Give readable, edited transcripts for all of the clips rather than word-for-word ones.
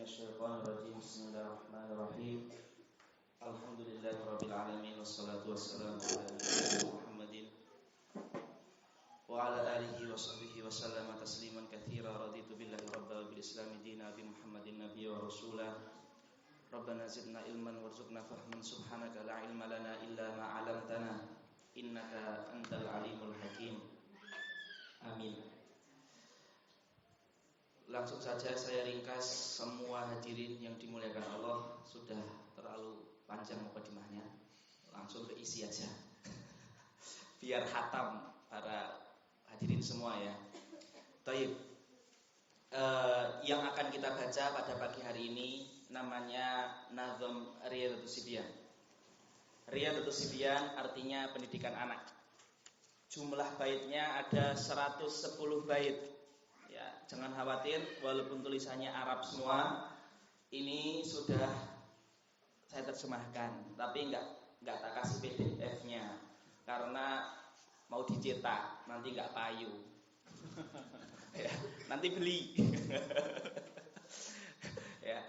minasyaitonir Bismillahirrahmanirrahim. Alhamdulillahirabbil alamin wassalatu wassalamu ala nabiyyina Muhammadin wa ala alihi wa sahbihi wa sallama tasliman katsira. Raditu billahi rabban wa bil islami dinan bi Muhammadin nabiyyan wa rasulah. Rabbana zidna ilman warzuqna fahman subhanaka la ilma lana illa ma 'allamtana innaka antal alimul hakim. Amin. Langsung saja saya ringkas semua hadirin yang dimuliakan Allah. Sudah terlalu panjang mukadimahnya. Langsung ke isi aja. Biar khatam para hadirin semua ya. Baik. Yang akan kita baca pada pagi hari ini namanya Nazm Riyadhus Shibyan. Riyadhus Shibyan artinya pendidikan anak. Jumlah baitnya ada 110 bait. Ya, jangan khawatir walaupun tulisannya Arab semua, ini sudah saya terjemahkan, tapi enggak tak kasih PDF-nya karena mau dicetak, nanti enggak payu. Ya, nanti beli. Ya,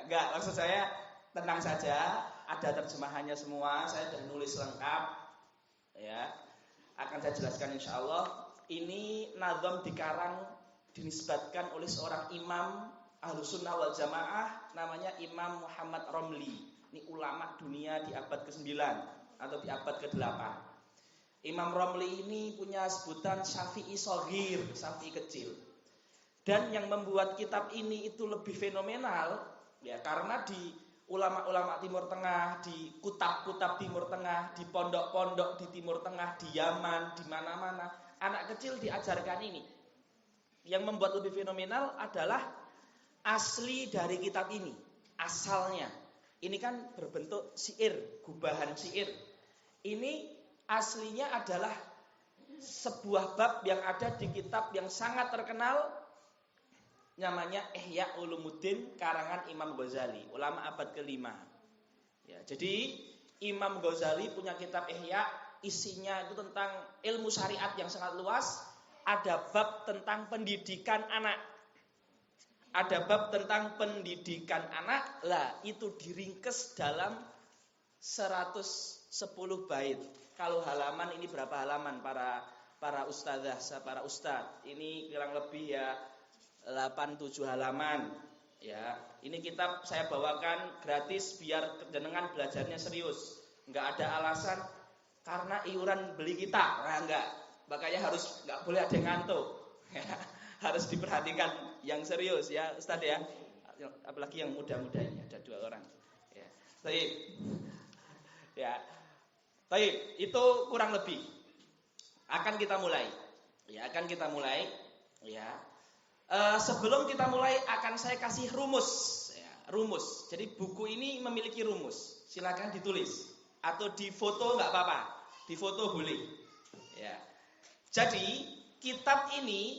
enggak, maksud saya tenang saja, ada terjemahannya semua, saya sudah nulis lengkap. Ya, akan saya jelaskan insyaallah. Ini nazam dikarang dinisbatkan oleh seorang imam Ahlussunnah wal Jamaah, namanya Imam Muhammad Romli. Ini ulama dunia di abad ke-9 atau di abad ke-8. Imam Romli ini punya sebutan Syafi'i Shaghir, Syafi'i kecil. Dan yang membuat kitab ini itu lebih fenomenal ya, karena di ulama-ulama Timur Tengah, di kutab-kutab Timur Tengah, di pondok-pondok di Timur Tengah, di Yaman, di mana-mana, anak kecil diajarkan ini. Yang membuat lebih fenomenal adalah asli dari kitab ini, asalnya. Ini kan berbentuk syair, gubahan syair. Ini aslinya adalah sebuah bab yang ada di kitab yang sangat terkenal, namanya Ihya Ulumuddin karangan Imam Ghazali, ulama abad ke-5. Ya, jadi Imam Ghazali punya kitab Ihya, isinya itu tentang ilmu syariat yang sangat luas. Ada bab tentang pendidikan anak. Ada bab tentang pendidikan anak. Lah, itu diringkes dalam 110 bait. Kalau halaman ini berapa halaman para ustadzah, para ustadz? Ini kurang lebih ya 8-7 halaman. Ya, ini kitab saya bawakan gratis biar jenengan belajarnya serius. Enggak ada alasan karena iuran beli kita. Nah, enggak. Makanya nggak boleh ada yang ngantuk. Ya, harus diperhatikan yang serius ya Ustaz ya. Apalagi yang muda-muda ini ada 2 orang. Ya. Baik. Ya. Baik, itu kurang lebih. Akan kita mulai. Ya, akan kita mulai. Ya. Sebelum kita mulai akan saya kasih rumus. Ya, rumus. Jadi buku ini memiliki rumus. Silakan ditulis atau difoto nggak apa-apa. Difoto boleh. Ya. Jadi kitab ini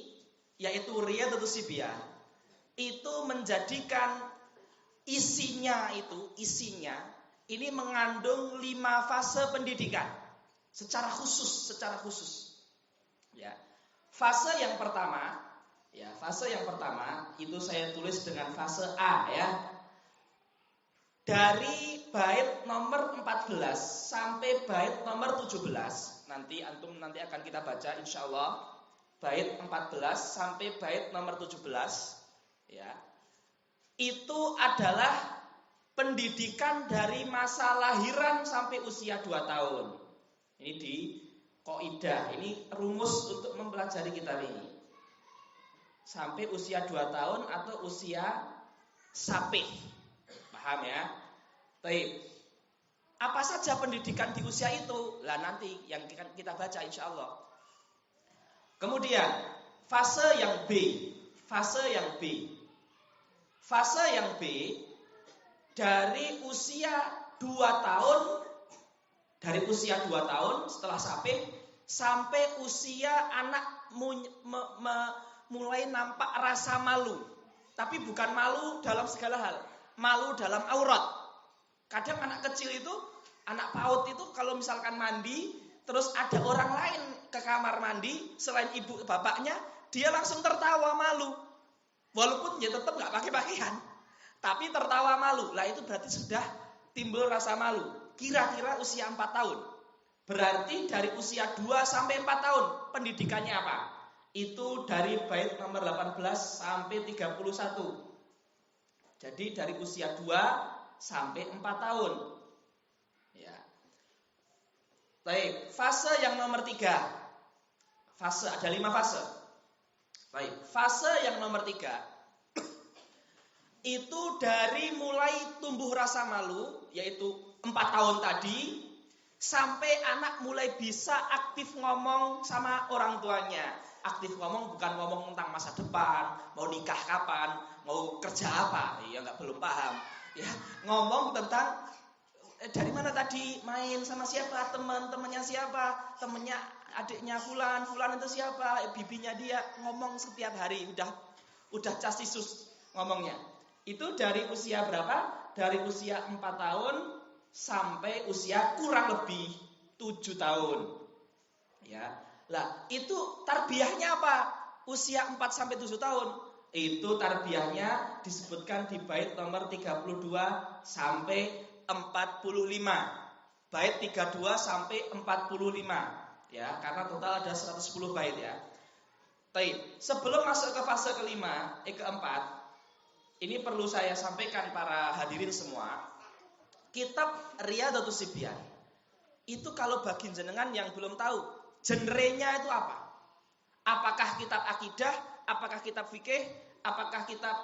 yaitu Riyadhus Shibyan itu menjadikan isinya ini mengandung 5 fase pendidikan secara khusus. Ya. Fase yang pertama itu saya tulis dengan fase A ya. Dari bait nomor 14 sampai bait nomor 17. Nanti akan kita baca insyaallah bait 14 sampai bait nomor 17 ya. Itu adalah pendidikan dari masa lahiran sampai usia 2 tahun. Ini di kaidah, ini rumus untuk mempelajari kitab ini. Sampai usia 2 tahun atau usia sapih. Paham ya? Baik. Apa saja pendidikan di usia itu? Lah nanti yang kita baca insyaallah. Kemudian fase yang B. Fase yang B dari usia 2 tahun, setelah sapih sampai usia anak mulai nampak rasa malu. Tapi bukan malu dalam segala hal, malu dalam aurat. Kadang anak kecil itu, anak PAUD itu kalau misalkan mandi, terus ada orang lain ke kamar mandi selain ibu bapaknya, dia langsung tertawa malu. Walaupun dia tetap nggak pakai pakaian, tapi tertawa malu. Lah itu berarti sudah timbul rasa malu. Kira-kira usia 4 tahun. Berarti dari usia 2 sampai 4 tahun pendidikannya apa? Itu dari bait nomor 18 sampai 31. Jadi dari usia 2 sampai 4 tahun. Ya. Baik, fase yang nomor 3. Fase ada 5 fase. Baik, fase yang nomor 3 itu dari mulai tumbuh rasa malu, yaitu 4 tahun tadi, sampai anak mulai bisa aktif ngomong sama orang tuanya. Aktif ngomong bukan ngomong tentang masa depan, mau nikah kapan, mau kerja apa, ya nggak belum paham. Ya, ngomong tentang dari mana tadi main sama siapa, teman-temannya siapa, temennya adiknya fulan itu siapa, bibinya dia, ngomong setiap hari, udah casisus ngomongnya. Itu dari usia berapa? Dari usia 4 tahun sampai usia kurang lebih 7 tahun. Ya. Lah, itu tarbiyahnya apa? Usia 4 sampai 7 tahun. Itu tarbiyahnya disebutkan di bait nomor 32 sampai 45. Bait 32 sampai 45. Ya, karena total ada 110 bait ya. Baik, sebelum masuk ke fase keempat, ini perlu saya sampaikan para hadirin semua. Kitab Riyadhatus Shibyan itu kalau bagi jenengan yang belum tahu, genrenya itu apa? Apakah kitab akidah, apakah kitab fikih, apakah kitab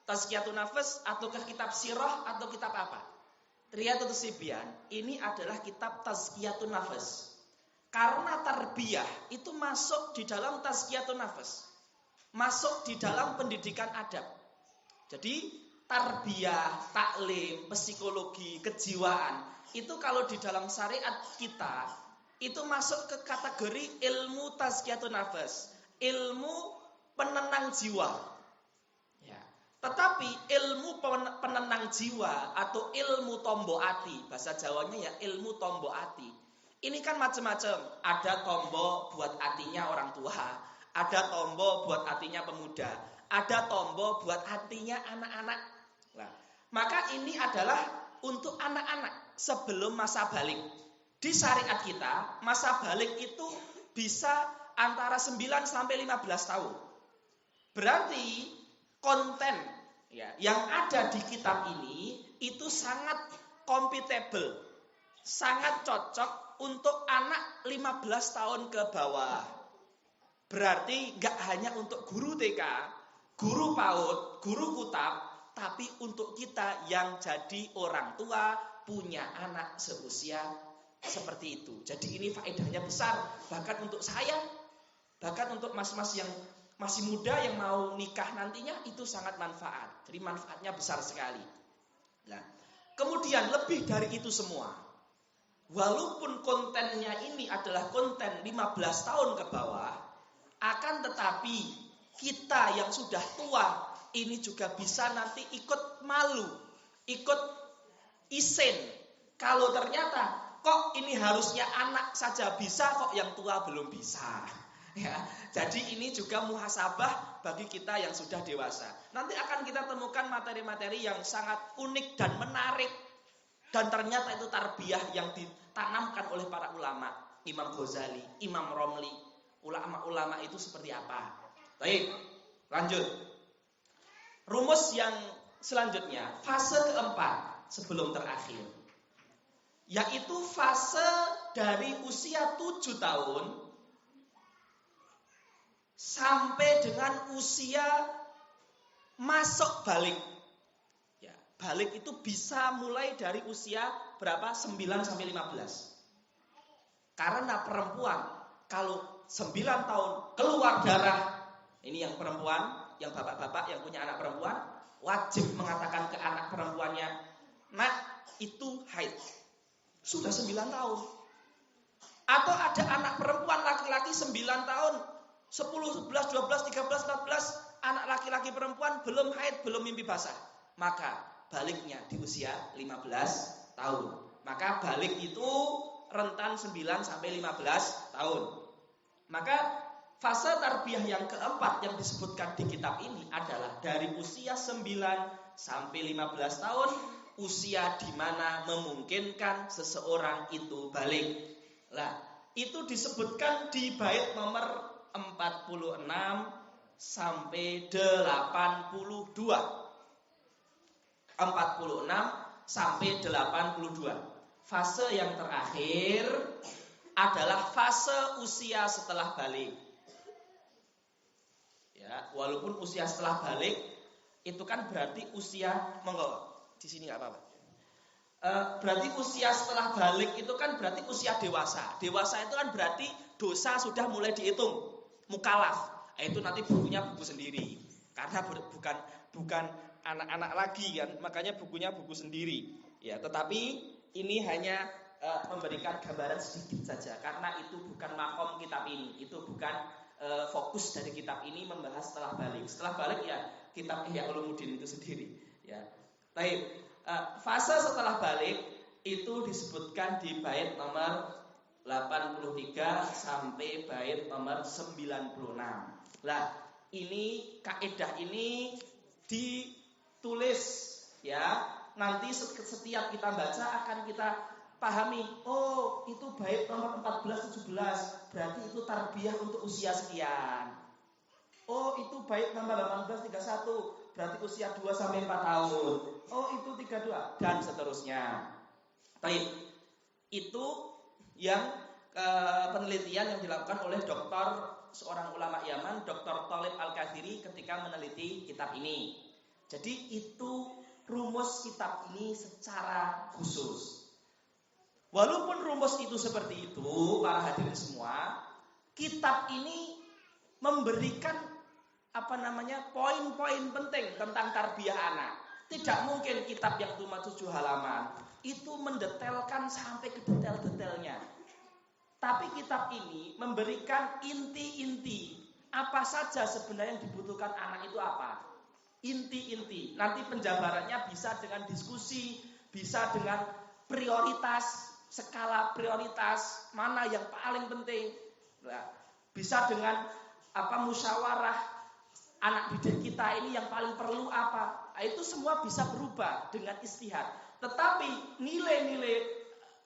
tazkiyatun nafs, ataukah kitab sirah, atau kitab apa? Riyadhatus Shibyan ini adalah kitab tazkiyatun nafs. Karena tarbiyah itu masuk di dalam tazkiyatun nafs, masuk di dalam pendidikan adab. Jadi tarbiyah, taklim, psikologi, kejiwaan itu kalau di dalam syariat kita itu masuk ke kategori ilmu tazkiyatun nafs, ilmu penenang jiwa. Ya. Tetapi ilmu penenang jiwa atau ilmu tombo ati, bahasa Jawanya ya ilmu tombo ati. Ini kan macam-macam. Ada tombo buat hatinya orang tua, ada tombo buat hatinya pemuda, ada tombo buat hatinya anak-anak. Nah, maka ini adalah untuk anak-anak sebelum masa balik. Di syariat kita, masa balik itu bisa antara 9 sampai 15 tahun. Berarti konten ya, yang ada di kitab ini itu sangat compatible, sangat cocok untuk anak 15 tahun ke bawah. Berarti gak hanya untuk guru TK, guru PAUD, guru kutab, tapi untuk kita yang jadi orang tua, punya anak seusia seperti itu. Jadi ini faedahnya besar, bahkan untuk saya, bahkan untuk mas-mas yang masih muda yang mau nikah nantinya, itu sangat manfaat. Jadi manfaatnya besar sekali. Nah, kemudian lebih dari itu semua, walaupun kontennya ini adalah konten 15 tahun ke bawah, akan tetapi kita yang sudah tua ini juga bisa nanti ikut malu, ikut isen. Kalau ternyata kok ini harusnya anak saja bisa, kok yang tua belum bisa. Ya, jadi ini juga muhasabah bagi kita yang sudah dewasa. Nanti akan kita temukan materi-materi yang sangat unik dan menarik. Dan ternyata itu tarbiyah yang ditanamkan oleh para ulama. Imam Ghazali, Imam Romli. Ulama-ulama itu seperti apa? Baik, lanjut. Rumus yang selanjutnya, fase keempat sebelum terakhir, yaitu fase dari usia 7 tahun sampai dengan usia masuk balik. Ya, balik itu bisa mulai dari usia berapa? 9 sampai 15. Karena perempuan kalau 9 tahun keluar darah, ini yang perempuan, yang bapak-bapak yang punya anak perempuan, wajib mengatakan ke anak perempuannya, nak, itu haid. Sudah 9 tahun. Atau ada anak perempuan laki-laki 9 tahun, 10, 11, 12, 13, 14, anak laki-laki perempuan belum haid, belum mimpi basah. Maka baliknya di usia 15 tahun. Maka balik itu rentan 9 sampai 15 tahun. Maka fase tarbiyah yang keempat yang disebutkan di kitab ini adalah dari usia 9 sampai 15 tahun, usia di mana memungkinkan seseorang itu balik. Lah, itu disebutkan di bait nomor 46 sampai 82. 46 sampai 82. Fase yang terakhir adalah fase usia setelah balik. Ya, walaupun usia setelah balik itu kan berarti usia, monggo di sini nggak apa-apa. Berarti usia setelah balik itu kan berarti usia dewasa. Dewasa itu kan berarti dosa sudah mulai dihitung, mukalaf. Itu nanti bukunya buku sendiri, karena bukan anak-anak lagi kan, makanya bukunya buku sendiri. Ya, tetapi ini hanya memberikan gambaran sedikit saja, karena itu bukan makom kitab ini, itu bukan fokus dari kitab ini membahas setelah balik. Setelah balik ya kitab Ihya Ulumuddin itu sendiri. Ya, baik. Fase setelah balik itu disebutkan di bait nomor 83 sampai bait nomor 96. Lah, ini kaidah ini ditulis ya. Nanti setiap kita baca akan kita pahami, oh itu bait nomor 14 17, berarti itu tarbiyah untuk usia sekian. Oh itu bait nomor 18 31, berarti usia 2 sampai 4 tahun. Oh itu 32 dan seterusnya. Baik. Itu yang penelitian yang dilakukan oleh seorang ulama Yaman, Dr. Thalib Al-Qadiri ketika meneliti kitab ini. Jadi itu rumus kitab ini secara khusus. Walaupun rumus itu seperti itu, para hadirin semua, kitab ini memberikan poin-poin penting tentang tarbiyah anak. Tidak mungkin kitab yang cuma 7 halaman itu mendetailkan sampai ke detail-detailnya. Tapi kitab ini memberikan inti-inti apa saja sebenarnya yang dibutuhkan anak itu apa. Inti-inti. Nanti penjabarannya bisa dengan diskusi, bisa dengan prioritas, skala prioritas mana yang paling penting. Nah, bisa dengan musyawarah anak didik kita ini yang paling perlu apa. Nah, itu semua bisa berubah dengan istihad. Tetapi nilai-nilai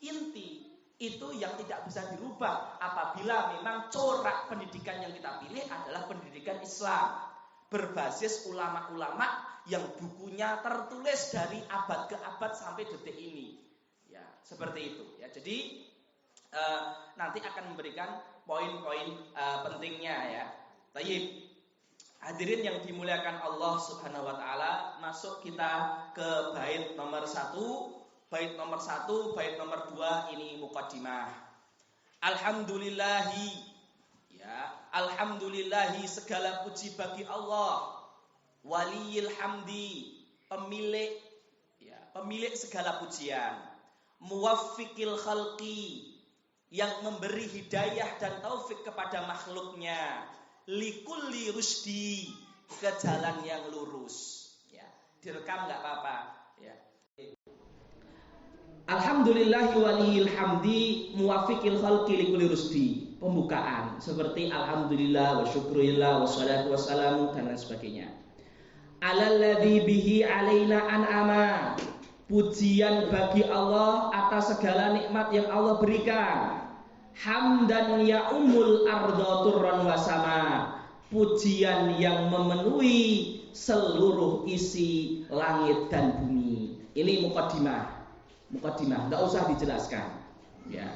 inti itu yang tidak bisa dirubah apabila memang corak pendidikan yang kita pilih adalah pendidikan Islam berbasis ulama-ulama yang bukunya tertulis dari abad ke abad sampai detik ini. Ya, seperti itu. Ya, jadi nanti akan memberikan poin-poin pentingnya ya. Baik. Hadirin yang dimuliakan Allah Subhanahu wa taala, masuk kita ke bait nomor 1. Bait nomor 1, bait nomor 2 ini muqaddimah. Alhamdulillahi, ya, alhamdulillahi segala puji bagi Allah, waliyil hamdi, pemilik segala pujian, muwaffiqil khalqi, yang memberi hidayah dan taufik kepada makhluknya, likulli rusdi, ke jalan yang lurus. Ya, direkam nggak apa-apa. Ya. Alhamdulillahi waliyil hamdi muwafiqil khalqi likulli rusdi. Pembukaan seperti alhamdulillah wa syukurillah wa salatu wassalamu dan lain sebagainya. Alalladzi bihi alaina an'ama. Pujian bagi Allah atas segala nikmat yang Allah berikan. Hamdan ya umul arda turran wa sama. Pujian yang memenuhi seluruh isi langit dan bumi. Ini muqaddimah, nggak usah dijelaskan, ya,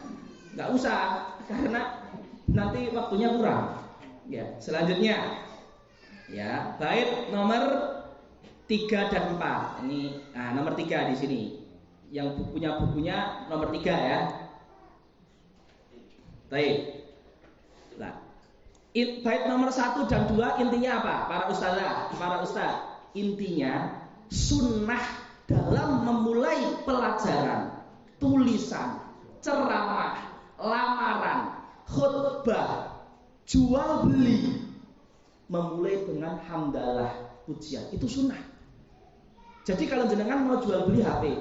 nggak usah karena nanti waktunya kurang. Ya, selanjutnya, ya, bait nomor 3 dan 4. Ini, nomor 3 di sini, yang bukunya nomor 3 ya. Baik. Nah, bait nomor 1 dan 2 intinya apa? Para ustaz, intinya sunnah dalam memulai pelajaran, tulisan, ceramah, lamaran, khutbah, jual beli, memulai dengan hamdalah, pujian. Itu sunnah. Jadi kalau jenengan mau jual beli HP,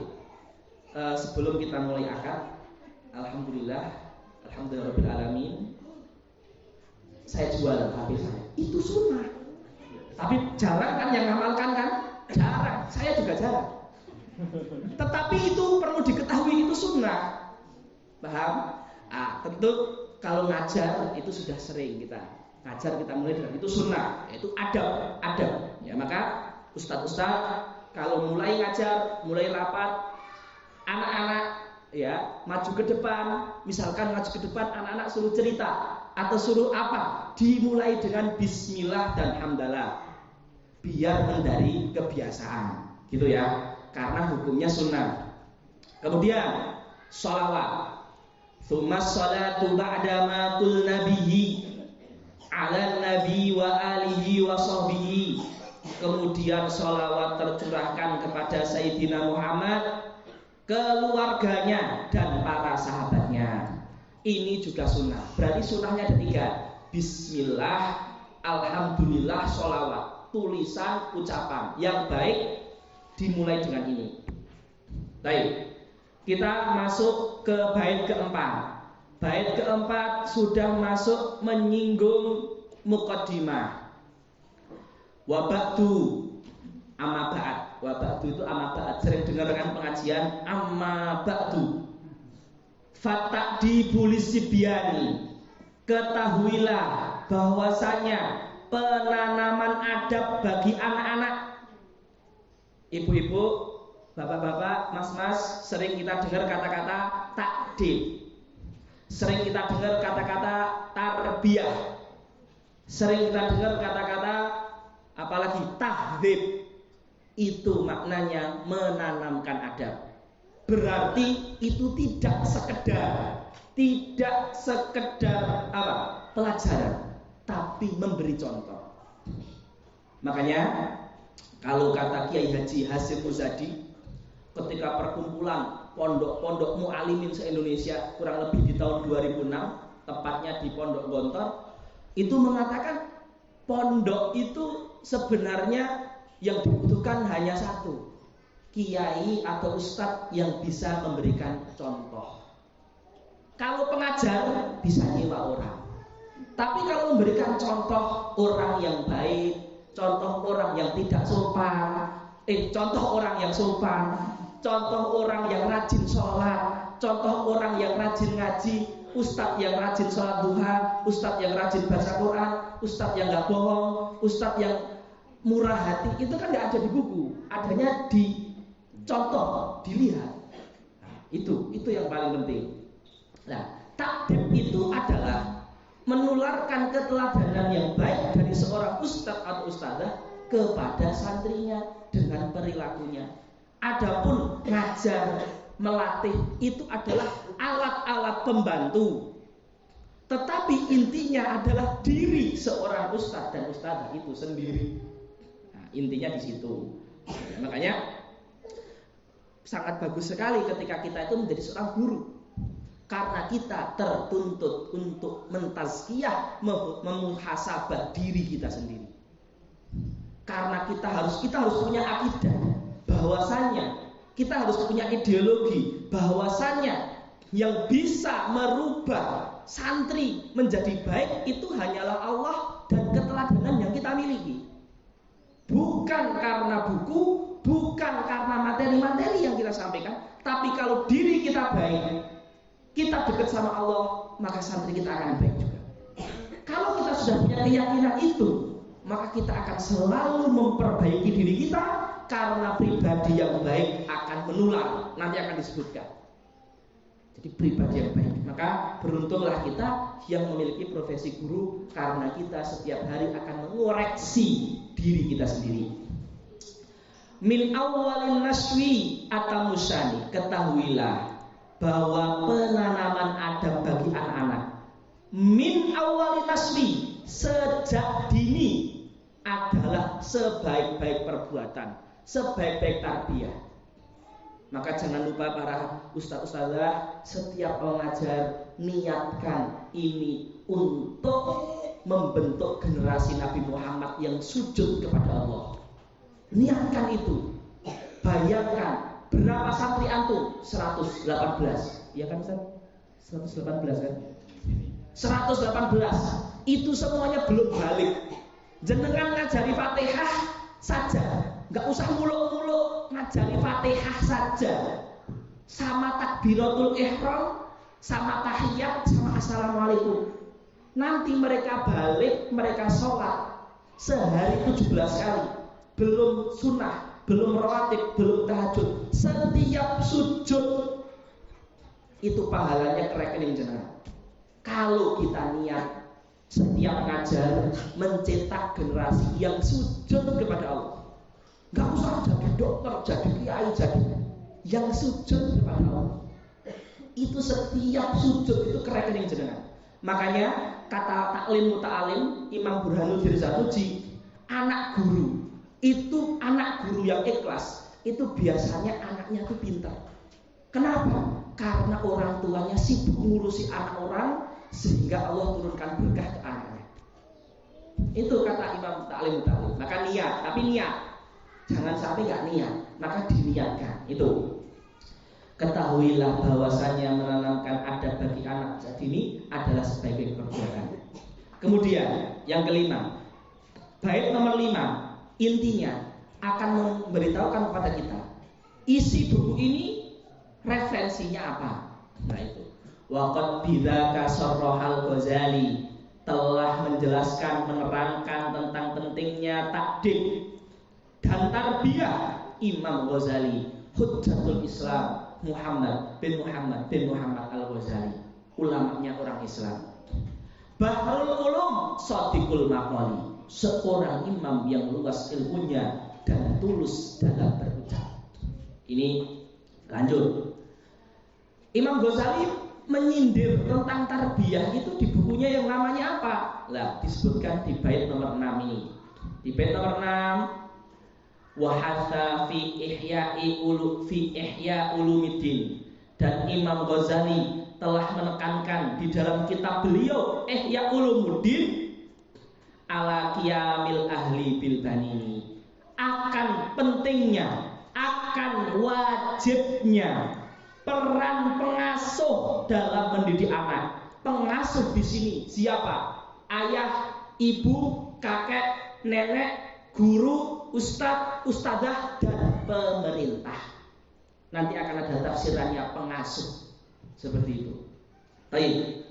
sebelum kita mulai akad, alhamdulillahirabbil alamin, saya jual HP saya. Itu sunnah. Tapi jarang kan yang ngamalkan kan? Jarang, saya juga jarang. Tetapi itu perlu diketahui, itu sunnah. Paham? Tentu kalau ngajar itu sudah sering kita ngajar, kita mulai dengan itu sunnah, yaitu adab. Ya, maka ustaz-ustaz kalau mulai ngajar, mulai rapat, anak-anak ya maju ke depan, misalkan maju ke depan, anak-anak suruh cerita atau suruh apa, dimulai dengan bismillah dan hamdalah, biar menjadi kebiasaan, gitu ya, karena hukumnya sunnah. Kemudian sholawat, tsumma sholatu ba'da ma qulna bihi ala nabi wa alihi wa sahbihi. Kemudian sholawat tercurahkan kepada Sayyidina Muhammad, keluarganya dan para sahabatnya. Ini juga sunnah. Berarti sunnahnya ada 3. Bismillah, alhamdulillah, sholawat. Tulisan, ucapan yang baik dimulai dengan ini. Baik, kita masuk ke bait keempat. Bait keempat sudah masuk menyinggung muqaddimah. Wa ba'du, amma ba'd. Wa ba'du itu amma ba'd. Sering dengarkan pengajian amma ba'du. Fataqdibu lisibiyani. Ketahuilah bahwasanya penanaman adab bagi anak-anak. Ibu-ibu, bapak-bapak, mas-mas, sering kita dengar kata-kata takdib. Sering kita dengar kata-kata tarbiyah. Sering kita dengar kata-kata apalagi tahdzib. Itu maknanya menanamkan adab. Berarti itu tidak sekedar apa? Pelajaran, tapi memberi contoh. Makanya kalau kata Kiai Haji Hasyim Muzadi ketika perkumpulan pondok-pondok mu'alimin se-Indonesia kurang lebih di tahun 2006, tepatnya di Pondok Gontor, itu mengatakan pondok itu sebenarnya yang dibutuhkan hanya satu, kiai atau ustadz yang bisa memberikan contoh. Kalau pengajar bisa nyewa orang, tapi kalau memberikan contoh orang yang baik, contoh orang yang tidak sopan, contoh orang yang sopan, contoh orang yang rajin sholat, contoh orang yang rajin ngaji, ustadz yang rajin sholat duha, ustadz yang rajin baca Quran, ustadz yang gak bohong, ustadz yang murah hati, itu kan gak ada di buku, adanya di contoh, dilihat. Itu yang paling penting. Nah, takdib itu adalah menularkan keteladanan yang baik dari seorang ustadz atau ustadzah kepada santrinya dengan perilakunya. Adapun ngajar, melatih itu adalah alat-alat pembantu. Tetapi intinya adalah diri seorang ustadz dan ustadzah itu sendiri. Nah, intinya di situ. Ya, makanya sangat bagus sekali ketika kita itu menjadi seorang guru. Karena kita tertuntut untuk mentazkiyah, memuhasabah diri kita sendiri. Karena kita harus punya akidah bahwasanya kita harus punya ideologi bahwasanya yang bisa merubah santri menjadi baik itu hanyalah Allah dan keteladanan yang kita miliki. Bukan karena buku, bukan karena materi-materi yang kita sampaikan, tapi kalau diri kita baik, kita dekat sama Allah, maka santri kita akan baik juga. Kalau kita sudah punya keyakinan itu, maka kita akan selalu memperbaiki diri kita, karena pribadi yang baik akan menular. Nanti akan disebutkan. Jadi pribadi yang baik. Maka beruntunglah kita yang memiliki profesi guru, karena kita setiap hari akan mengoreksi diri kita sendiri. Min awwalin naswi atamusani, ketahuilah bahwa penanaman adab bagi anak-anak min awwalin naswi, sejak dini adalah sebaik-baik perbuatan, sebaik-baik tarbiyah. Maka jangan lupa para ustaz-ustazah, setiap mengajar niatkan ini untuk membentuk generasi Nabi Muhammad yang sujud kepada Allah. Niatkan itu. Bayangkan berapa santri antum? 118. Ya kan Ustaz? 118 kan? 118. Itu semuanya belum balik. Jenengan ngajari Fatihah saja Nggak usah muluk-muluk, ngajari Fatihah saja, sama takbiratul ihram, sama tahiyat, sama assalamualaikum. Nanti mereka balik, mereka sholat sehari 17 kali, belum sunnah, belum rawatib, belum tahajud. Setiap sujud itu pahalanya ke rekening jenengan. Kalau kita niat setiap ngajar mencetak generasi yang sujud kepada Allah, nggak usah jadi dokter, jadi kiai, jadi yang sujud kepada Allah. Itu setiap sujud itu ke rekening jenengan. Makanya kata taklim muta'alim Imam Burhanuddin Zatuji, anak guru itu anak guru yang ikhlas itu biasanya anaknya tuh pintar. Kenapa? Karena orang tuanya sibuk ngurusi anak orang, sehingga Allah turunkan berkah ke anaknya. Itu kata Imam Ta'lim Muta'alim. Maka niat, tapi niat, jangan sampai nggak niat, maka diniatkan. Itu ketahuilah bahwasanya menanamkan adab bagi anak saat ini adalah sebagai pekerjaan. Kemudian yang kelima, bait nomor 5, intinya akan memberitahukan kepada kita isi buku ini referensinya apa. Nah itu waqad bidzaka sarrahal Ghazali, telah menjelaskan, menerangkan tentang pentingnya takdim dan tarbiyah Imam Ghazali, Hujjatul Islam Muhammad bin Muhammad Al-Ghazali, ulamanya orang Islam. Bahrul Ulum Shadiqul Maqali, seorang imam yang luas ilmunya dan tulus dalam berucap. Ini lanjut. Imam Ghazali menyindir tentang tarbiyah itu di bukunya yang namanya apa? Lah, disebutkan di bait nomor 6 ini. Di bait nomor 6, wa hatha fi ihya ulumiddin, dan Imam Ghazali telah menekankan di dalam kitab beliau Ihya Ulumuddin ala qiyamil ahli bil banini, akan pentingnya, akan wajibnya peran pengasuh dalam mendidik anak. Pengasuh di sini siapa? Ayah, ibu, kakek, nenek, guru, ustadz, ustadzah, dan pemerintah. Nanti akan ada tafsirannya pengasuh seperti itu. Baik,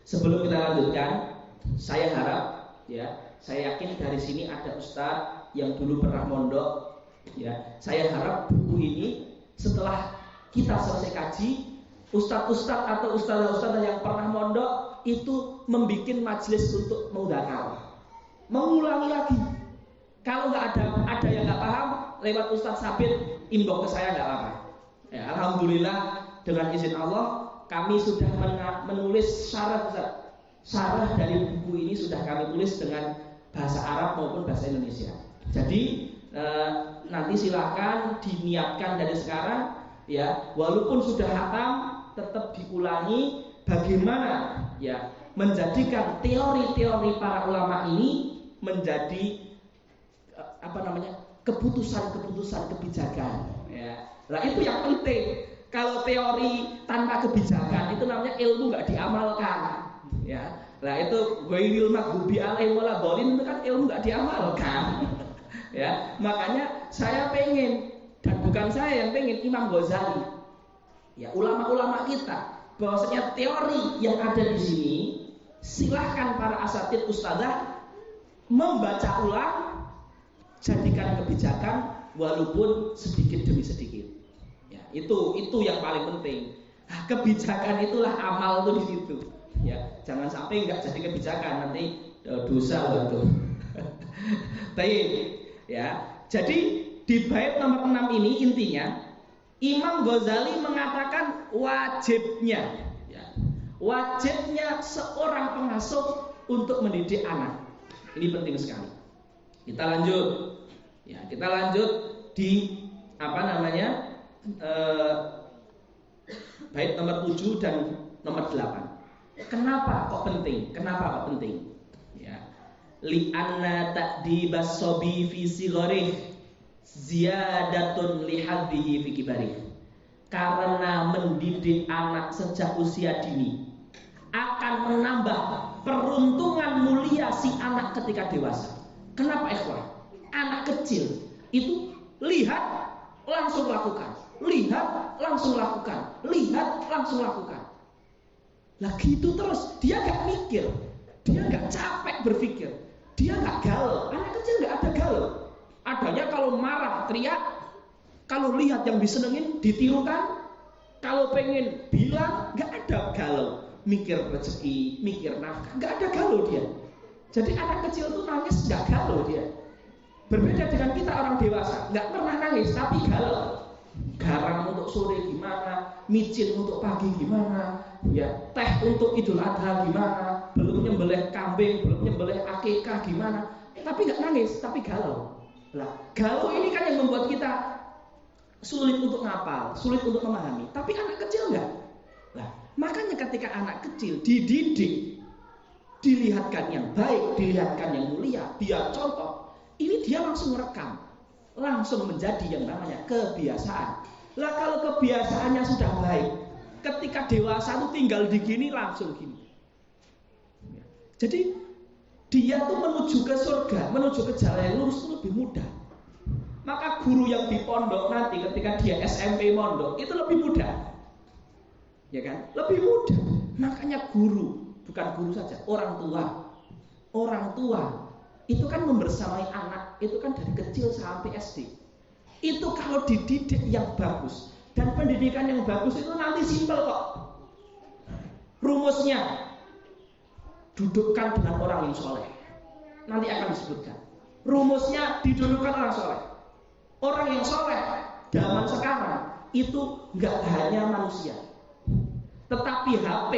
sebelum kita lanjutkan, saya harap ya, saya yakin dari sini ada ustadz yang dulu pernah mondok. Ya, saya harap buku ini setelah kita selesai kaji, ustadz-ustadz atau ustadzah-ustadzah yang pernah mondok itu membuat majelis untuk mudzakarah, mengulangi lagi. Kalau nggak ada yang nggak paham, lewat Ustadz Sabit inbox ke saya nggak apa-apa. Ya, alhamdulillah dengan izin Allah kami sudah menulis syarah dari buku ini sudah kami tulis dengan bahasa Arab maupun bahasa Indonesia. Jadi nanti silakan diniatkan dari sekarang. Ya, walaupun sudah hatam, tetap diulangi bagaimana ya menjadikan teori-teori para ulama ini menjadi keputusan-keputusan kebijakan. Ya, nah itu yang penting. Kalau teori tanpa kebijakan itu namanya ilmu nggak diamalkan. Ya, nah itu ghairil maghdubi alaihim waladhdallin, itu kan ilmu nggak diamalkan. Ya, makanya saya pengen, dan bukan saya yang pengen, Imam Ghazali, ya ulama-ulama kita, bahwasanya teori yang ada di sini, silahkan para asatid ustadzah membaca ulang, jadikan kebijakan walaupun sedikit demi sedikit. Ya, itu yang paling penting. Nah, kebijakan itulah amal tuh di situ. Ya, jangan sampai nggak jadi kebijakan, nanti dosa loh. Baik, ya. Jadi di bait nomor 6 ini intinya Imam Ghazali mengatakan wajibnya, ya, wajibnya seorang pengasuh untuk mendidik anak. Ini penting sekali. Kita lanjut, ya, kita lanjut di bait nomor 7 dan nomor 8. Kenapa kok penting? Ya, li'anna ta'dibas sobi fi sigharih ziyadatun lihadhihi fi kibarih. Karena mendidik anak sejak usia dini akan menambah peruntungan mulia si anak ketika dewasa. Kenapa ikhwah? Anak kecil Itu lihat langsung lakukan, lihat langsung lakukan, lihat langsung lakukan. Lah gitu terus, dia gak mikir, dia gak capek berpikir, dia gak galau. Anak kecil gak ada galau. Adanya kalau marah teriak, kalau lihat yang disenengin ditirukan, kalau pengen bilang gak ada galau. Mikir rezeki, mikir nafkah, gak ada galau dia. Jadi anak kecil tuh nangis gak galau dia. Berbeda dengan kita orang dewasa, nggak pernah nangis tapi galau. Garam untuk sore gimana, micin untuk pagi gimana, ya teh untuk Idul Adha gimana, belum nyembelih kambing, belum nyembelih akikah gimana, tapi nggak nangis, tapi galau. Lah, galau ini kan yang membuat kita sulit untuk ngapal, sulit untuk memahami. Tapi anak kecil nggak. Lah, makanya ketika anak kecil dididik, dilihatkan yang baik, dilihatkan yang mulia, dia contoh. Ini dia langsung merekam, langsung menjadi yang namanya kebiasaan. Lah kalau kebiasaannya sudah baik, ketika dewasa itu tinggal digini langsung gini. Jadi dia tuh menuju ke surga, menuju ke jalan yang lurus itu lebih mudah. Maka guru yang di pondok nanti ketika dia SMP mondok itu lebih mudah, ya kan? Lebih mudah. Makanya guru, bukan guru saja, orang tua itu kan membersamai anak, itu kan dari kecil sampai SD. Itu kalau dididik yang bagus dan pendidikan yang bagus itu nanti simpel kok. Rumusnya, dudukkan dengan orang yang soleh. Nanti akan disebutkan. Rumusnya didudukkan orang soleh. Orang yang soleh zaman sekarang itu nggak hanya manusia, tetapi HP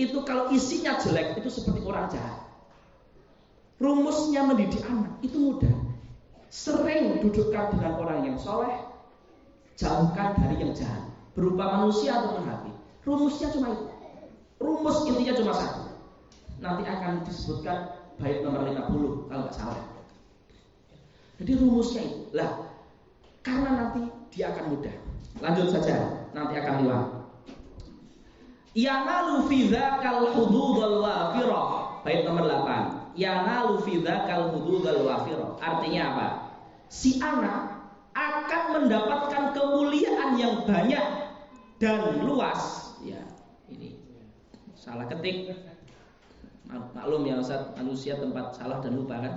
itu kalau isinya jelek itu seperti orang jahat. Rumusnya mendidik anak itu mudah. Sering dudukkan dengan orang yang soleh, jauhkan dari yang jahat, berupa manusia ataupun HP. Rumusnya cuma itu. Rumus intinya cuma satu. Nanti akan disebutkan bait nomor 50 kalau nggak salah. Jadi rumusnya itu. Lah, karena nanti dia akan mudah. Lanjut saja, nanti akan lewat. Yanalu fi dzakal hududul wafirah. Bait nomor 8. Yanalu fi dzakal hududul wafirah. Artinya apa? Si anak akan mendapatkan kemuliaan yang banyak dan luas. Ya, ini salah ketik. Maklum ya Ustaz, manusia tempat salah dan lupa kan?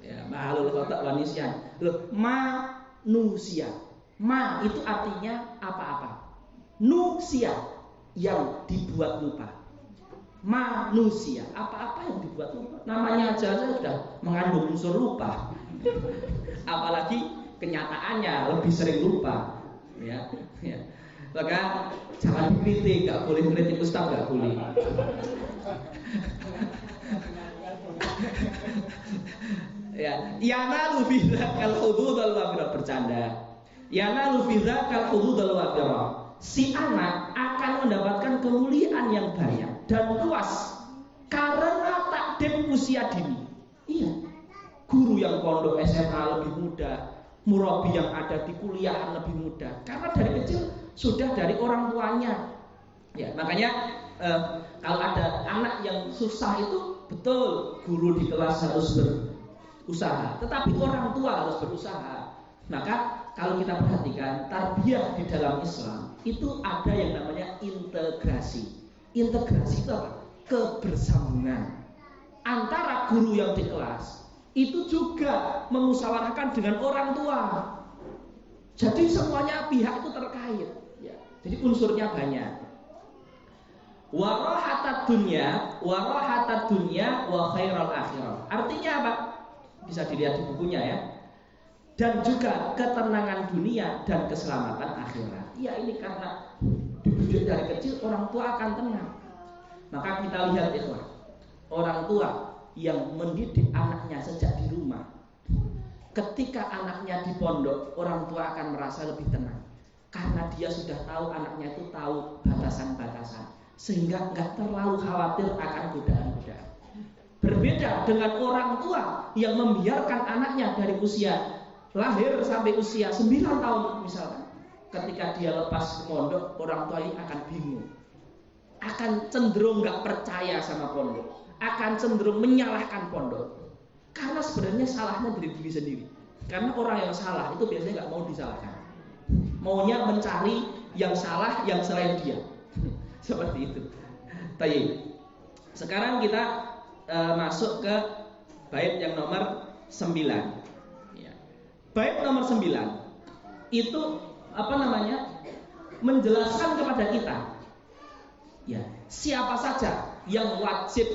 Ya, mahalul khata' wa nisyan. Loh, manusia. Ma itu artinya apa-apa. Nusia yang dibuat lupa. Manusia, apa-apa yang dibuat lupa. Namanya aja sudah mengandung unsur lupa. Apalagi kenyataannya lebih sering lupa. Ya. Maka jangan dikritik, gak boleh kritik Ustaz, gak boleh. Ya, yanalu fi dzakal hududul wafirah, bercanda. Yanalu fi dzakal hududul wafirah. Si anak akan mendapatkan kemuliaan yang banyak dan luas karena takdim usia dini. Iya. Guru yang pondok SMA lebih mudah, murabi yang ada di kuliah lebih mudah karena dari kecil sudah dari orang tuanya. Ya, makanya kalau ada anak yang susah itu betul guru di kelas harus berusaha, tetapi orang tua harus berusaha. Maka kalau kita perhatikan tarbiyah di dalam Islam itu ada yang namanya integrasi. Integrasi itu apa? Kebersambungan antara guru yang di kelas itu juga memusyawarahkan dengan orang tua. Jadi semuanya pihak itu terkait. Ya. Jadi unsurnya banyak. Warahatat dunya wa khairal akhirah. Artinya apa? Bisa dilihat di bukunya ya. Dan juga ketenangan dunia dan keselamatan akhirat. Ya ini karena dididik dari kecil orang tua akan tenang. Maka kita lihat ikhwan, orang tua yang mendidik anaknya sejak di rumah, ketika anaknya di pondok, orang tua akan merasa lebih tenang karena dia sudah tahu anaknya itu tahu batasan-batasan, sehingga nggak terlalu khawatir akan godaan-godaan. Berbeda dengan orang tua yang membiarkan anaknya dari usia lahir sampai usia 9 tahun misalkan, ketika dia lepas ke pondok, orang tua ini akan bingung, akan cenderung nggak percaya sama pondok, akan cenderung menyalahkan pondok. Karena sebenarnya salahnya dari diri sendiri. Karena orang yang salah itu biasanya nggak mau disalahkan. Maunya mencari yang salah yang selain dia. Seperti itu. Baik. Sekarang kita masuk ke bait yang nomor 9. Ya. Bait nomor 9 itu menjelaskan kepada kita, ya, siapa saja yang wajib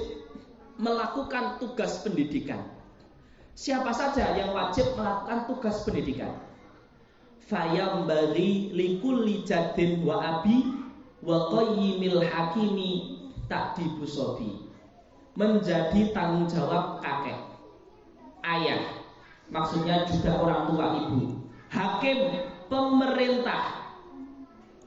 melakukan tugas pendidikan. Siapa saja yang wajib melakukan tugas pendidikan. Fayambali likulli jadin wa abi wa qayyimil hakimi ta'dibusobi. Menjadi tanggung jawab kakek, ayah, maksudnya juga orang tua ibu, hakim, pemerintah,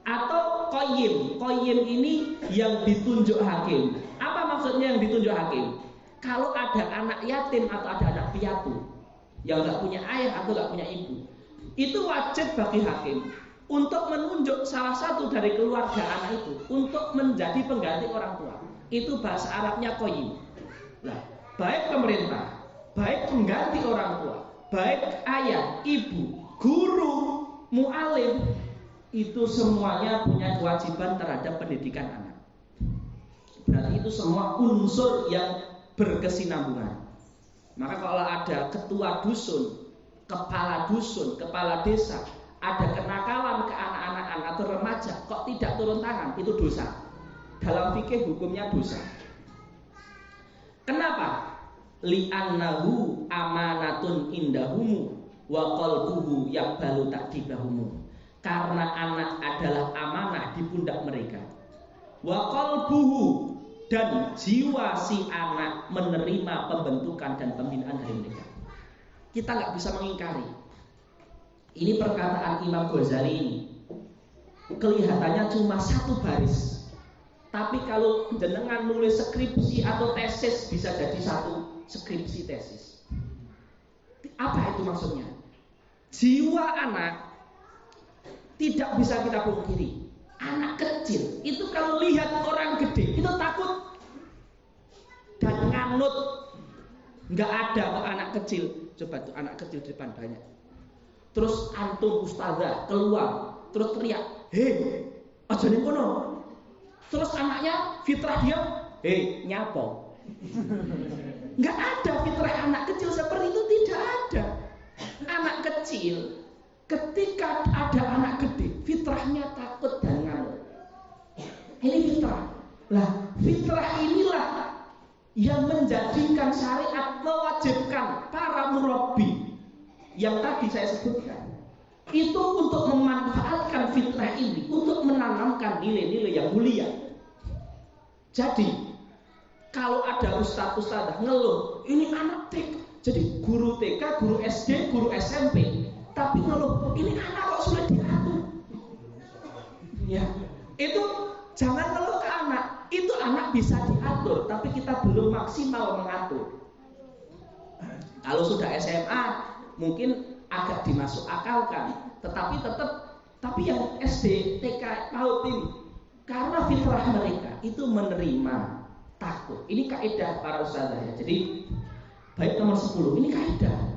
atau qayyim. Qayyim ini yang ditunjuk hakim. Apa maksudnya yang ditunjuk hakim? Kalau ada anak yatim atau ada anak piatu yang nggak punya ayah atau nggak punya ibu, itu wajib bagi hakim untuk menunjuk salah satu dari keluarga anak itu untuk menjadi pengganti orang tua. Itu bahasa Arabnya qayyim. Nah, baik pemerintah, baik pengganti orang tua, baik ayah, ibu, guru, mu'alim, itu semuanya punya kewajiban terhadap pendidikan anak. Berarti itu semua unsur yang berkesinambungan. Maka kalau ada ketua dusun, kepala desa, ada kenakalan ke anak-anak atau remaja, kok tidak turun tangan, itu dosa. Dalam fikih hukumnya dosa. Kenapa? Li'annahu amanatun indahumu wa qalbuhu yaqbalu ta'dibahumu. Karena anak adalah amanah di pundak mereka. Wa qalbuhu, dan jiwa si anak menerima pembentukan dan pembinaan dari mereka. Kita nggak bisa mengingkari. Ini perkataan Imam Ghazali ini. Kelihatannya cuma satu baris. Tapi kalau jenengan nulis skripsi atau tesis, bisa jadi satu skripsi tesis. Apa itu maksudnya? Jiwa anak tidak bisa kita pungkiri. Anak kecil itu kalau lihat orang gede itu takut dan nganut. Nggak ada kok anak kecil. Coba tuh anak kecil di depan banyak. Terus antum ustazah keluar, terus teriak, "Hei, aja ning kono." Terus anaknya fitrah dia, "Hei, nyapo." Nggak ada fitrah anak kecil seperti itu, tidak ada. Anak kecil ketika ada anak gede, fitrahnya takut dan nganut. Ini fitrah. Lah, fitrah inilah yang menjadikan syariat mewajibkan para murabbi yang tadi saya sebutkan itu untuk memanfaatkan fitrah ini untuk menanamkan nilai-nilai yang mulia. Jadi kalau ada ustadz-ustadzah ngeluh, ini anak TK, jadi guru TK, guru SD, guru SMP, tapi ngeluh, ini anak kok sulit diatur. Ya, itu jangan ngeluh ke anak. Itu anak bisa diatur, tapi kita belum maksimal mengatur. Kalau sudah SMA, mungkin agak dimasuk akalkan, tetapi tapi yang SD, TK, PAUD ini, karena fitrah mereka itu menerima takut. Ini kaidah para ustadzah ya. Jadi bait nomor 10 ini kaidah.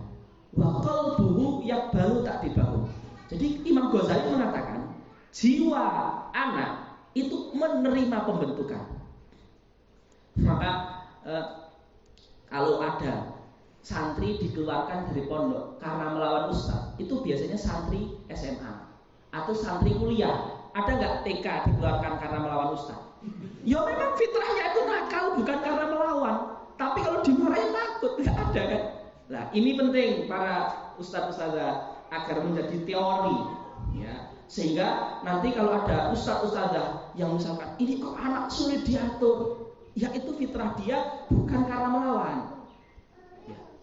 Wa qalbuhu yaqbalu ta'dibahu. Jadi Imam Ghazali mengatakan jiwa anak itu menerima pembentukan. Maka kalau ada santri dikeluarkan dari pondok karena melawan ustaz, itu biasanya santri SMA atau santri kuliah. Ada nggak TK dikeluarkan karena melawan ustaz? Ya memang fitrahnya itu nakal, bukan karena melawan. Tapi kalau dimarahin takut, nggak ada kan? Nah ini penting para ustaz-ustazah agar menjadi teori, ya. Sehingga nanti kalau ada ustaz-ustazah yang misalkan ini kok anak sulit diatur, ya itu fitrah dia bukan karena melawan.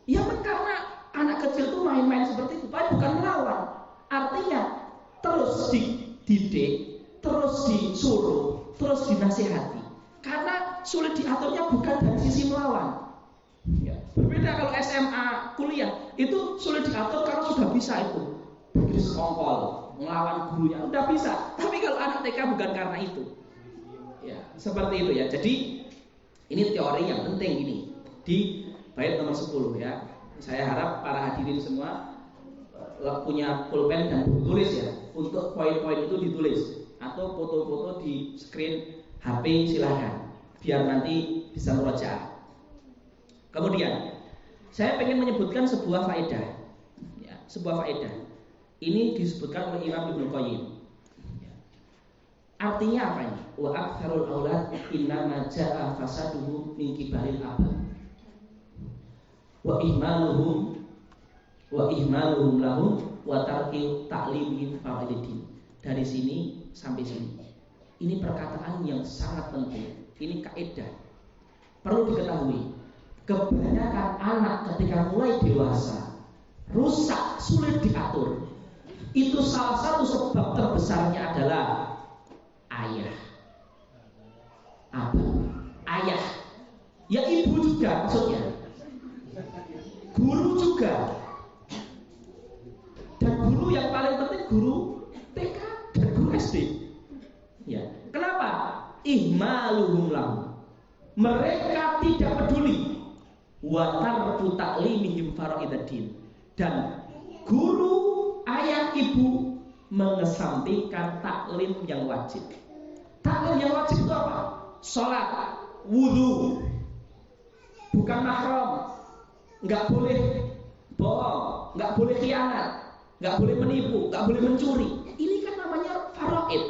Ya karena anak kecil itu main-main seperti itu, tapi bukan melawan. Artinya terus dididik, terus disuruh, terus dinasihati. Karena sulit diaturnya bukan dari sisi melawan. Ya. Berbeda kalau SMA, kuliah, itu sulit diatur karena sudah bisa itu bikin sekongkol, melawan gurunya, udah bisa. Tapi kalau anak TK bukan karena itu. Ya, seperti itu ya. Jadi ini teori yang penting ini di bait nomor 10 ya. saya harap para hadirin semua punya pulpen dan buku tulis ya. Untuk poin-poin itu ditulis atau foto-foto di screen HP silahkan, biar nanti bisa murojaah. Kemudian saya ingin menyebutkan sebuah faedah ya, sebuah faedah. Ini disebutkan oleh Imam Ibnu Qayyim. Artinya apa ini? Wa aktsarul aulad innama jaa fasaduhu min kibaril abad. Wa ihmaluhum lahum wa tarki ta'limihim fa'idin. Dari sini sampai sini. Ini perkataan yang sangat penting. Ini kaidah. Perlu diketahui, kebanyakan anak ketika mulai dewasa rusak, sulit diatur. Itu salah satu sebab terbesarnya adalah ayah. Abah, ayah. Ya ibu juga maksudnya. Guru juga. Dan guru yang paling penting guru TK dan guru SD. Ya. Kenapa? Ihmaluhum lahum. Mereka tidak peduli. Wa tarku ta'limihim faraidaddin. Dan guru, ayah, ibu mengesampingkan taklim yang wajib. Taklim yang wajib itu apa? Sholat, wudu, bukan mahram, nggak boleh bohong, nggak boleh khianat, nggak boleh menipu, nggak boleh mencuri. Ini kan namanya faraid.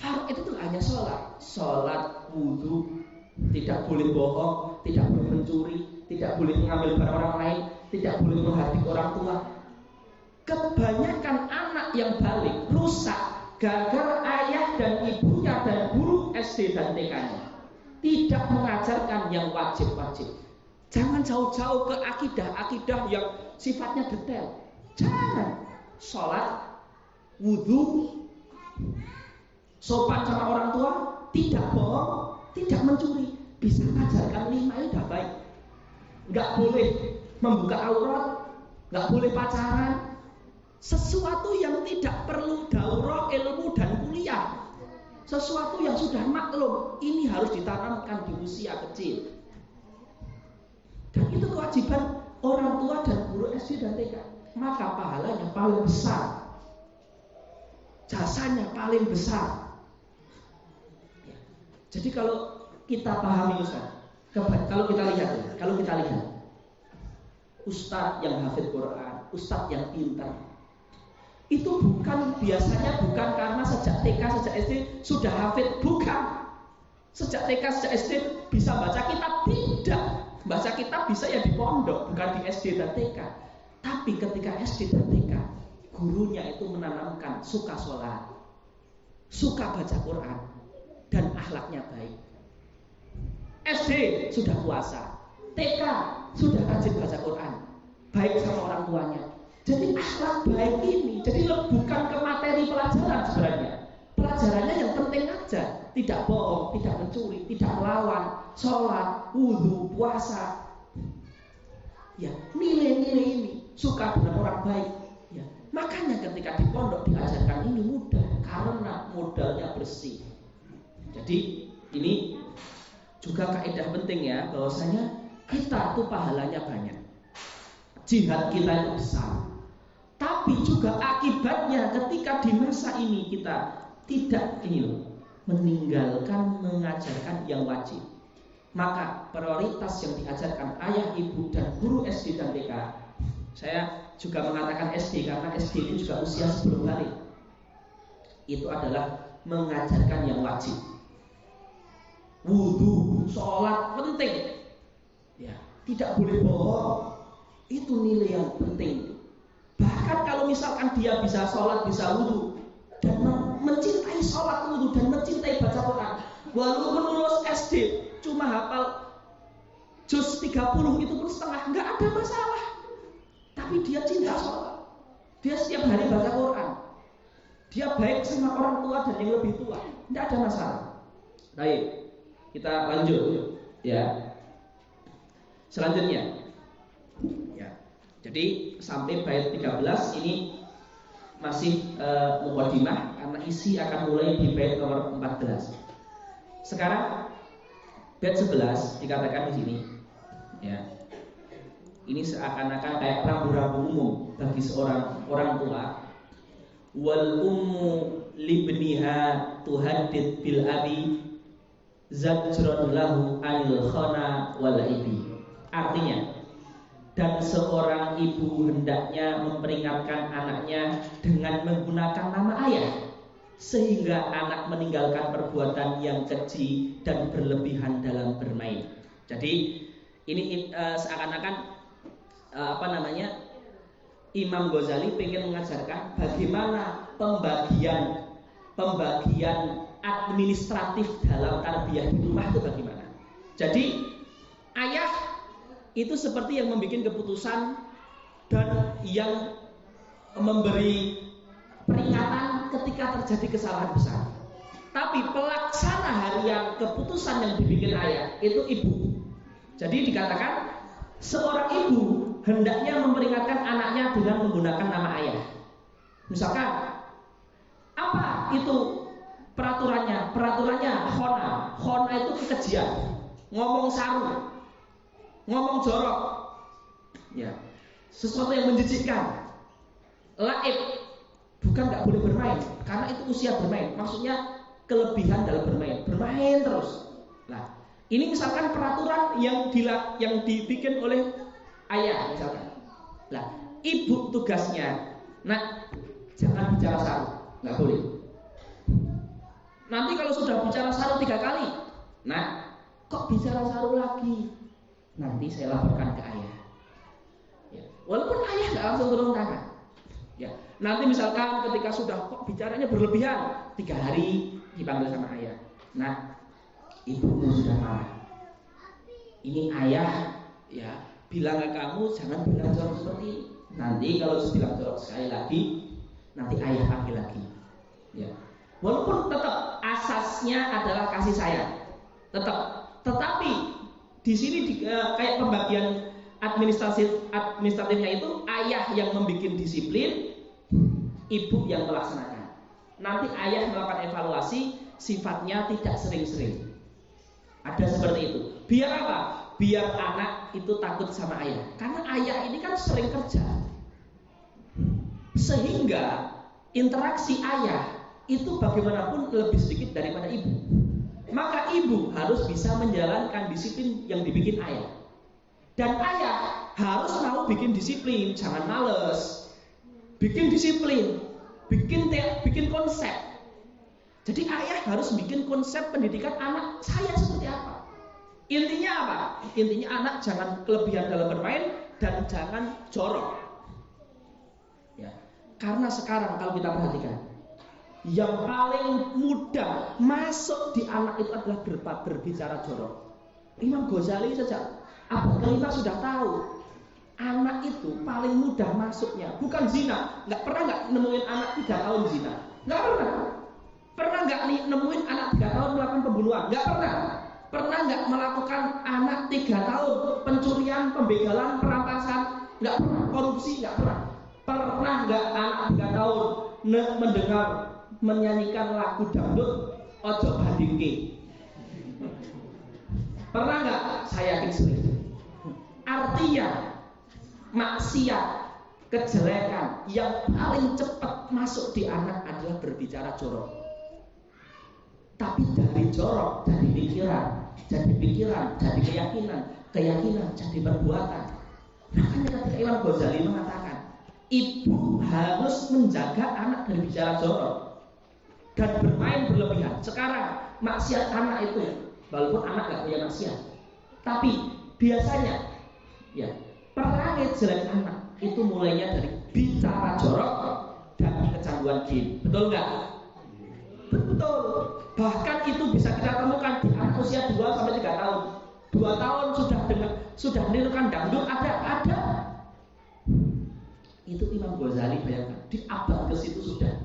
Faraid itu hanya sholat, wudu, tidak boleh bohong, tidak boleh mencuri, tidak boleh mengambil barang orang lain, tidak boleh menghardik orang tua. Kebanyakan anak yang balik rusak gara-gara ayah dan ibunya dan guru SD dan TK-nya tidak mengajarkan yang wajib-wajib. Jangan jauh-jauh ke akidah yang sifatnya detail. Jangan. Sholat, wudu, sopan sama orang tua, tidak bohong, tidak mencuri. Bisa mengajarkan 5 ini udah baik. Nggak boleh membuka aurat, nggak boleh pacaran. Sesuatu yang tidak perlu daurah ilmu dan kuliah, sesuatu yang sudah maklum, ini harus ditanamkan di usia kecil. Dan itu kewajiban orang tua dan guru SD dan TK. Maka pahalanya paling besar, jasanya paling besar. Jadi kalau kita pahami Ustaz, kalau kita lihat Ustadz yang hafid Quran, Ustadz yang pintar, itu biasanya bukan karena sejak TK, sejak SD sudah hafid, bukan. Sejak TK, sejak SD bisa baca kitab, tidak. Baca kitab bisa ya di pondok, bukan di SD dan TK. Tapi ketika SD dan TK, gurunya itu menanamkan suka sholat, suka baca Quran, dan akhlaknya baik. SD sudah puasa, TK sudah rajin baca Quran, baik sama orang tuanya. Jadi akhlak baik ini, jadi bukan ke materi pelajaran sebenarnya. Pelajarannya yang penting aja, tidak bohong, tidak mencuri, tidak melawan, sholat, wudu, puasa. Ya, nilai-nilai ini suka dengan orang baik. Ya, makanya ketika di pondok diajarkan ini mudah, karena modalnya bersih. Jadi ini juga kaidah penting ya, bahwasanya kita tuh pahalanya banyak, jihad kita itu besar. Tapi juga akibatnya ketika di masa ini kita tidak meninggalkan mengajarkan yang wajib, maka prioritas yang diajarkan ayah, ibu, dan guru SD dan TK. Saya juga mengatakan SD karena SD itu juga usia sebelum balik. Itu adalah mengajarkan yang wajib. Wudu, sholat penting. Ya, tidak boleh bohong. Itu nilai yang penting. Bahkan kalau misalkan dia bisa sholat, bisa wudu, dan mencintai sholat, wudu, dan mencintai baca Quran, walaupun lulus SD cuma hafal juz 30 itu pun setengah, nggak ada masalah. Tapi dia cinta sholat, dia setiap hari baca Quran, dia baik sama orang tua dan yang lebih tua, nggak ada masalah. Baik, kita lanjut ya. Selanjutnya ya. Jadi sampai bait 13 ini masih mukadimah karena isi akan mulai di bait nomor 14. Sekarang bait 11 dikatakan di sini ya. Ini seakan-akan kayak rambu-rambu umum bagi seorang orang tua. Wal ummu libniha tuhaddid bil abi zajrun lahu anil khana wal ibi. Artinya, dan seorang ibu hendaknya memperingatkan anaknya dengan menggunakan nama ayah, sehingga anak meninggalkan perbuatan yang keji dan berlebihan dalam bermain. Jadi ini seakan-akan Imam Ghazali pengen mengajarkan bagaimana pembagian administratif dalam tarbiyah di rumah itu bagaimana. Jadi ayah itu seperti yang membuat keputusan dan yang memberi peringatan ketika terjadi kesalahan besar. Tapi pelaksana harian keputusan yang dibikin ayah itu ibu. Jadi dikatakan seorang ibu hendaknya memperingatkan anaknya dengan menggunakan nama ayah. Misalkan, apa itu peraturannya? Peraturannya khona. Khona itu kekejian, ngomong saru, ngomong jorok, ya, sesuatu yang menjijikkan. Laib, bukan nggak boleh bermain, karena itu usia bermain. Maksudnya kelebihan dalam bermain terus. Nah, ini misalkan peraturan yang dibikin oleh ayah misalkan. Nah, ibu tugasnya, nak, jangan bicara saru, nggak boleh. Nanti kalau sudah bicara saru 3 kali, nah, kok bicara saru lagi? Nanti saya laporkan ke ayah. Ya, walaupun ayah nggak langsung turun tangan. Ya, nanti misalkan ketika sudah kok bicaranya berlebihan, 3 hari dipanggil sama ayah. Nah, ibumu sudah marah. Ini ayah, ya, bilang ke kamu jangan bilang jorok seperti ini. Nanti kalau bilang jorok sekali lagi, nanti ayah panggil lagi. Ya. Walaupun tetap asasnya adalah kasih sayang, tetapi di sini kayak pembagian administratifnya itu ayah yang membuat disiplin, ibu yang melaksanakan. Nanti ayah melakukan evaluasi, sifatnya tidak sering-sering. Ada seperti itu. Biar apa? Biar anak itu takut sama ayah. Karena ayah ini kan sering kerja, sehingga interaksi ayah itu bagaimanapun lebih sedikit daripada ibu. Maka ibu harus bisa menjalankan disiplin yang dibikin ayah. Dan ayah harus mau bikin disiplin, jangan males. Bikin disiplin, bikin konsep. Jadi ayah harus bikin konsep pendidikan anak saya seperti apa. Intinya apa? Intinya anak jangan kelebihan dalam bermain dan jangan jorok. Ya. Karena sekarang kalau kita perhatikan, yang paling mudah masuk di anak itu adalah berbicara jorok. Imam Ghazali saja abad ke-5 sudah tahu anak itu paling mudah masuknya bukan zina. Nggak pernah nemuin anak 3 tahun zina. Nggak pernah. Pernah nggak nemuin anak 3 tahun melakukan pembunuhan? Nggak pernah. Pernah nggak melakukan anak 3 tahun pencurian, pembegalan, perampasan? Nggak pernah. Korupsi? Nggak pernah. Pernah nggak anak 3 tahun mendengar menyanyikan lagu dangdut Ojo Bandingke? Pernah nggak? Saya yakin sering. Artinya maksiat, kejelekan yang paling cepat masuk di anak adalah berbicara jorok. Tapi dari jorok jadi pikiran, jadi keyakinan jadi perbuatan. Makanya ketika Imam Ghazali mengatakan ibu harus menjaga anak dari bicara jorok dan bermain berlebihan. Sekarang maksiat anak itu, walaupun anak gak punya maksiat, tapi biasanya ya perangai jelek anak itu mulainya dari bicara jorok dan kecanduan game. Betul nggak? Betul. Bahkan itu bisa kita temukan di anak usia 2-3 tahun. 2 tahun sudah menirukan dangdut ada. Itu Imam Ghazali bayangkan di abad ke situ sudah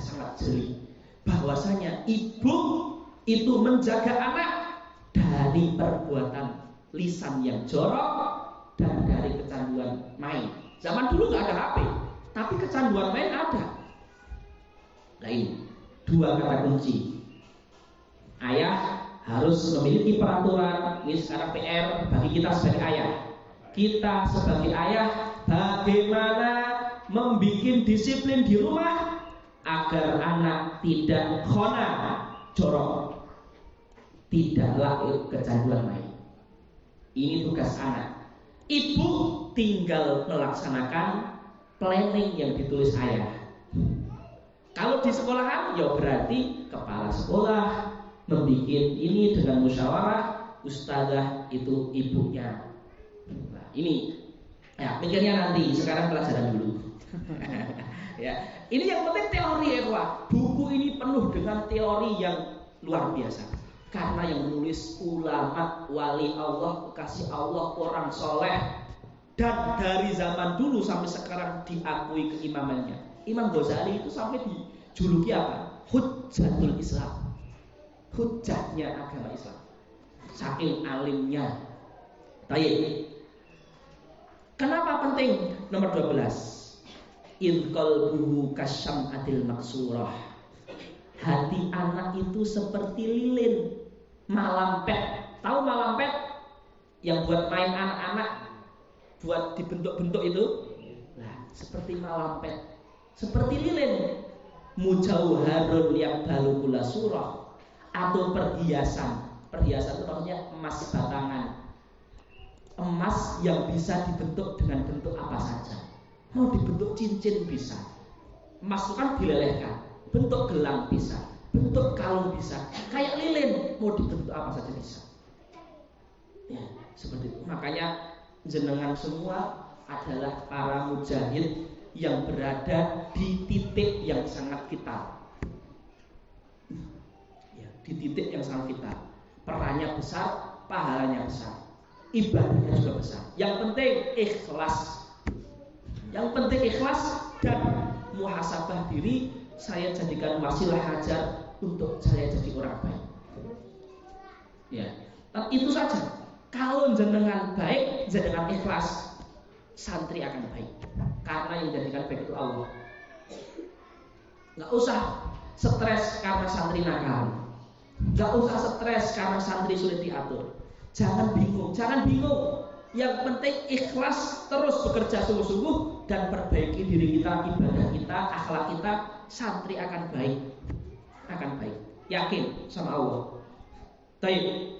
sangat jeli bahwasanya ibu itu menjaga anak dari perbuatan lisan yang jorok dan dari kecanduan main. Zaman dulu nggak ada HP, tapi kecanduan main ada. Nah ini 2 kata kunci. Ayah harus memiliki peraturan. Ini sekarang PR bagi kita sebagai ayah. kita sebagai ayah bagaimana membuat disiplin di rumah agar anak tidak khona, jorok, tidak lagi kecanduan main. Ini tugas anak. Ibu tinggal melaksanakan planning yang ditulis ayah. Kalau di sekolahan, ya berarti kepala sekolah membuat ini dengan musyawarah, ustazah itu ibunya. Nah, ini ya pikirnya nanti, sekarang pelajaran dulu. Ya, ini yang penting teori ya, Pak. Buku ini penuh dengan teori yang luar biasa. Karena yang menulis ulama, wali Allah, kasih Allah, orang soleh, dan dari zaman dulu sampai sekarang diakui keimamannya. Imam Ghazali itu sampai dijuluki apa? Hujjatul Islam, hujjahnya agama Islam, saking alimnya. Baik. Kenapa penting? Nomor 12. In qalbuhu kasyam'atil maksurah. Hati anak itu seperti lilin malampet. Tahu malampet? Yang buat main anak-anak, buat dibentuk-bentuk itu. Nah, seperti malampet, seperti lilin. Mujauharun yang balukula surah, atau perhiasan. Perhiasan itu maksudnya emas batangan. Emas yang bisa dibentuk dengan bentuk apa saja. Mau dibentuk cincin bisa. Emas itu kan dilelehkan. Bentuk gelang bisa, bentuk kalung bisa, kayak lilin mau dibentuk apa saja bisa. Ya, seperti itu. Makanya jenengan semua adalah para mujahid yang berada di titik yang sangat vital. Ya, di titik yang sangat vital. Perannya besar, pahalanya besar, ibadahnya juga besar. Yang penting ikhlas. Yang penting ikhlas dan muhasabah diri. Saya jadikan wasilah hajar untuk saya jadi orang baik. Ya, itu saja. Kalau jenengan baik, jenengan ikhlas, santri akan baik. Karena yang jadikan baik itu Allah. Nggak usah stres karena santri nakal. Nggak usah stres karena santri sulit diatur. Jangan bingung, jangan bingung. Yang penting ikhlas, terus bekerja sungguh-sungguh dan perbaiki diri kita, ibadah kita, akhlak kita. Santri akan baik, yakin sama Allah. Baik.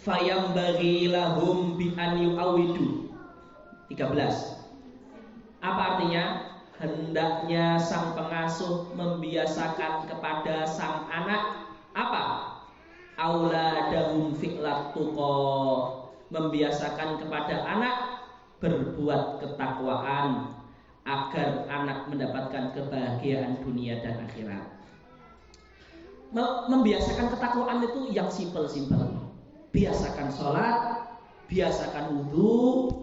Fayam bagi lahum bi an yu'awidu. 13. Apa artinya? Hendaknya sang pengasuh membiasakan kepada sang anak apa? Auladahum fi'lat tuqa. Membiasakan kepada anak berbuat ketakwaan agar anak mendapatkan kebahagiaan dunia dan akhirat. Membiasakan ketakwaan itu yang simpel-simpel. Biasakan sholat, biasakan wudhu,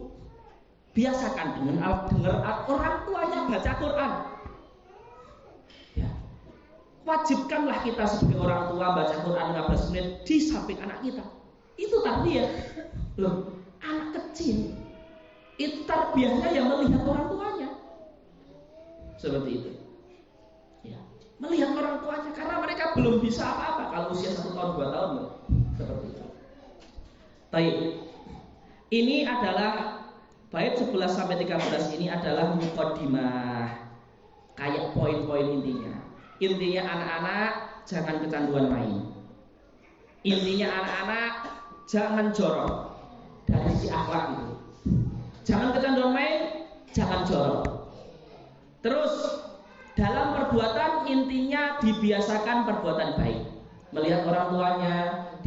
biasakan dengar orang tuanya baca Quran. Ya. Wajibkanlah kita sebagai orang tua baca Quran 15 menit di samping anak kita. Itu tarbiyah. Loh, anak kecil itu tarbiyahnya yang melihat orang tuanya. Seperti itu. Ya. Melihat orang tuanya karena mereka belum bisa apa-apa kalau usia 1 tahun 2 tahun loh. Seperti itu. Baik. Ini adalah bait 11 sampai 13 ini adalah muqaddimah. Kayak poin-poin intinya. Intinya anak-anak jangan kecanduan main. Intinya anak-anak jangan jorok dari sisi akhlak itu. Jangan kecanduan main, jangan jorok. Terus dalam perbuatan intinya dibiasakan perbuatan baik. Melihat orang tuanya,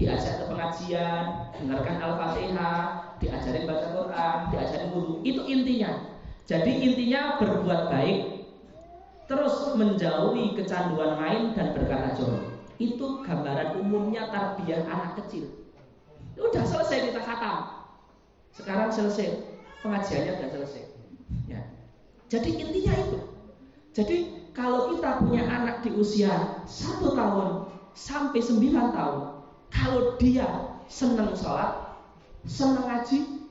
diajak ke pengajian, dengarkan Al-Fatihah, diajarin baca Quran, diajarin wudu. Itu intinya. Jadi intinya berbuat baik, terus menjauhi kecanduan main dan berkata jorok. Itu gambaran umumnya tarbiyah anak kecil. Udah selesai kita khatam. Sekarang selesai, pengajiannya sudah selesai. Ya. Jadi intinya itu. Jadi kalau kita punya anak di usia 1 tahun sampai 9 tahun, kalau dia senang sholat, senang ngaji,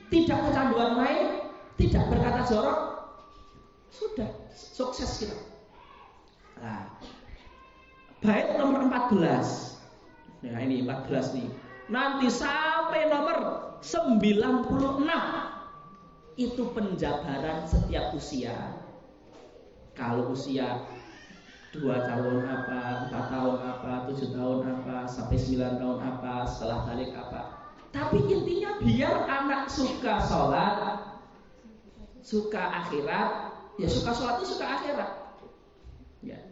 tidak kecanduan main, tidak berkata jorok, sudah sukses kita. Nah, bait nomor 14. Nah ini 14 nih. Nanti sampai sampai nomor 96. Itu penjabaran setiap usia. Kalau usia 2 tahun apa, 4 tahun apa, 7 tahun apa, sampai 9 tahun apa, setelah balik apa. Tapi intinya biar anak suka sholat, suka akhirat, ya suka sholat itu suka akhirat. Ya.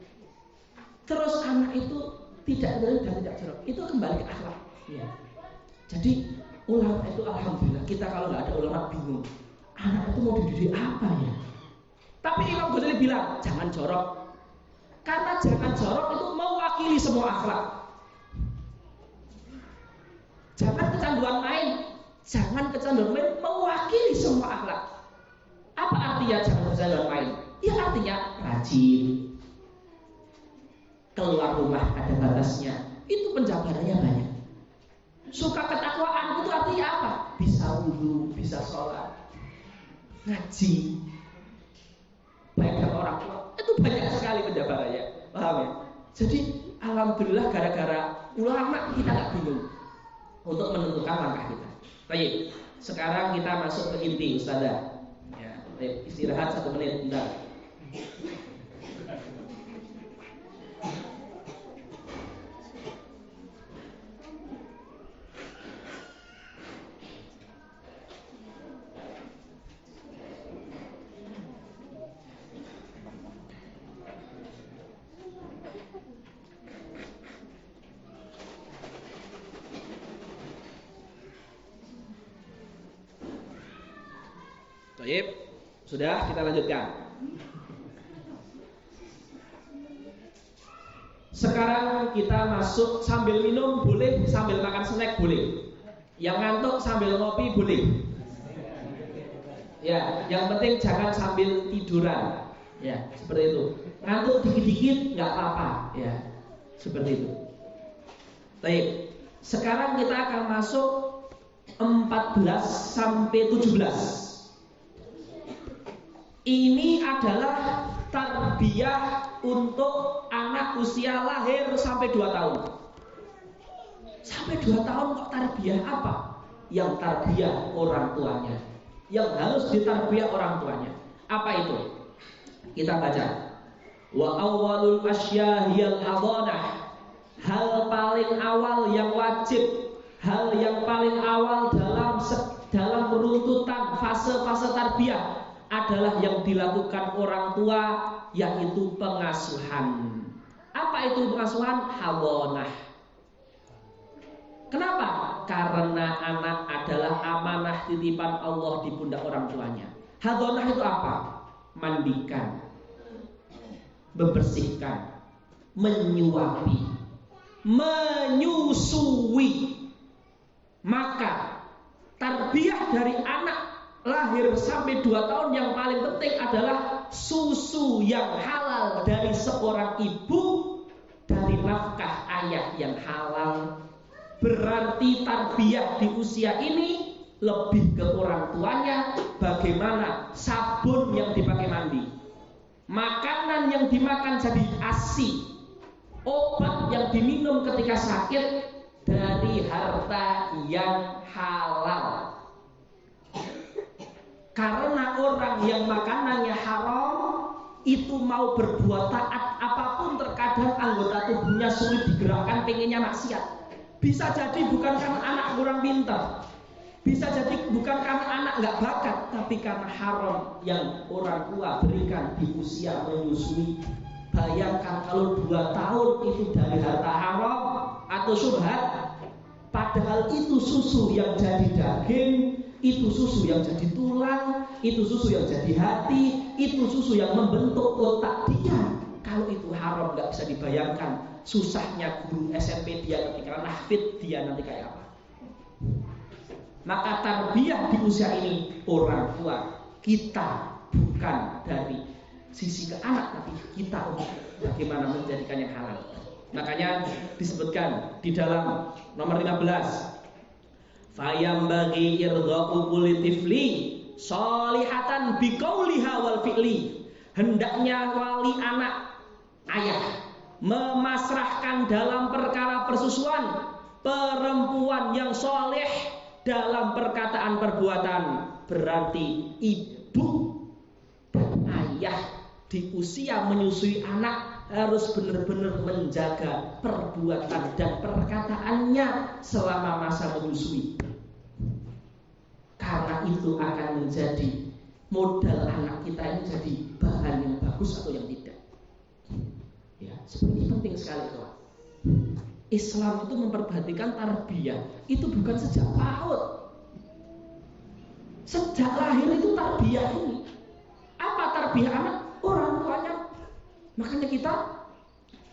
Terus anak itu tidak dari dan tidak jorok, itu kembali ke akhlak. Ya. Jadi ulama itu alhamdulillah, kita kalau nggak ada ulama bingung, anak itu mau dididik apa ya? Tapi Imam Ghazali bilang jangan jorok, karena jangan jorok itu mewakili semua akhlak. Jangan kecanduan main, jangan kecanduan main mewakili semua akhlak. Apa artinya jangan kecanduan main? Ya artinya rajin, keluar rumah ada batasnya, itu penjabarannya banyak. Suka ketakwaan itu artinya apa? Bisa wudu, bisa sholat, ngaji, baik sama orang tua, itu banyak sekali penjabarannya, paham ya? Jadi alhamdulillah gara-gara ulama kita nggak bingung untuk menentukan langkah kita. Baik, sekarang kita masuk ke inti, Ustazah. Ya, baik, istirahat 1 menit, bentar. Baik, sudah, kita lanjutkan. Sekarang kita masuk sambil minum boleh, sambil makan snack boleh. Yang ngantuk sambil ngopi boleh. Ya, yang penting jangan sambil tiduran. Ya, seperti itu. Ngantuk dikit-dikit nggak apa-apa. Ya, seperti itu. Baik, sekarang kita akan masuk 14 sampai 17. Ini adalah tarbiyah untuk anak usia lahir sampai 2 tahun. Sampai 2 tahun kok tarbiyah apa? Yang tarbiyah orang tuanya, yang harus ditarbiyah orang tuanya. Apa itu? Kita baca. Wa awwalul asyahiyal adhanah. Hal paling awal yang wajib, hal yang paling awal dalam runtutan fase-fase tarbiyah adalah yang dilakukan orang tua, yaitu pengasuhan. Apa itu pengasuhan? Hadhanah. Kenapa? Karena anak adalah amanah titipan Allah di pundak orang tuanya. Hadhanah itu apa? Mandikan, membersihkan, menyuapi, menyusui. Maka tarbiyah dari anak lahir sampai 2 tahun yang paling penting adalah susu yang halal dari seorang ibu, dari nafkah ayah yang halal. Berarti tarbiyah di usia ini lebih ke orang tuanya. Bagaimana sabun yang dipakai mandi, makanan yang dimakan jadi ASI, obat yang diminum ketika sakit dari harta yang halal. Karena orang yang makanannya haram itu mau berbuat taat apapun, terkadang anggota tubuhnya sulit digerakkan, pengennya maksiat. Bisa jadi bukan karena anak kurang pintar, bisa jadi bukan karena anak nggak bakat, tapi karena haram yang orang tua berikan di usia menyusui. Bayangkan kalau 2 tahun itu dari harta haram atau syubhat, padahal itu susu yang jadi daging, itu susu yang jadi tulang, itu susu yang jadi hati, itu susu yang membentuk otak dia. Kalau itu haram, nggak bisa dibayangkan susahnya guru SMP dia ketika nahfid dia nanti kayak apa. Maka tarbiyah di usia ini orang tua kita, bukan dari sisi ke anak, tapi kita untuk bagaimana menjadikan yang halal. Makanya disebutkan di dalam nomor 15, fayam bagi irdha'u kulli tifli sholihatan biqauliha wal fi'li. Hendaknya wali anak, ayah, memasrahkan dalam perkara persusuan perempuan yang soleh dalam perkataan perbuatan, berarti ibu dan ayah di usia menyusui anak harus benar-benar menjaga perbuatan dan perkataannya selama masa menyusui. Karena itu akan menjadi modal anak kita ini jadi bahan yang bagus atau yang tidak. Ya, seperti ini penting sekali kawan. Islam itu memperhatikan tarbiyah. Itu bukan sejak PAUD. Sejak lahir itu tarbiyah ini. Apa tarbiyah anak? Orang tuanya. Makanya kita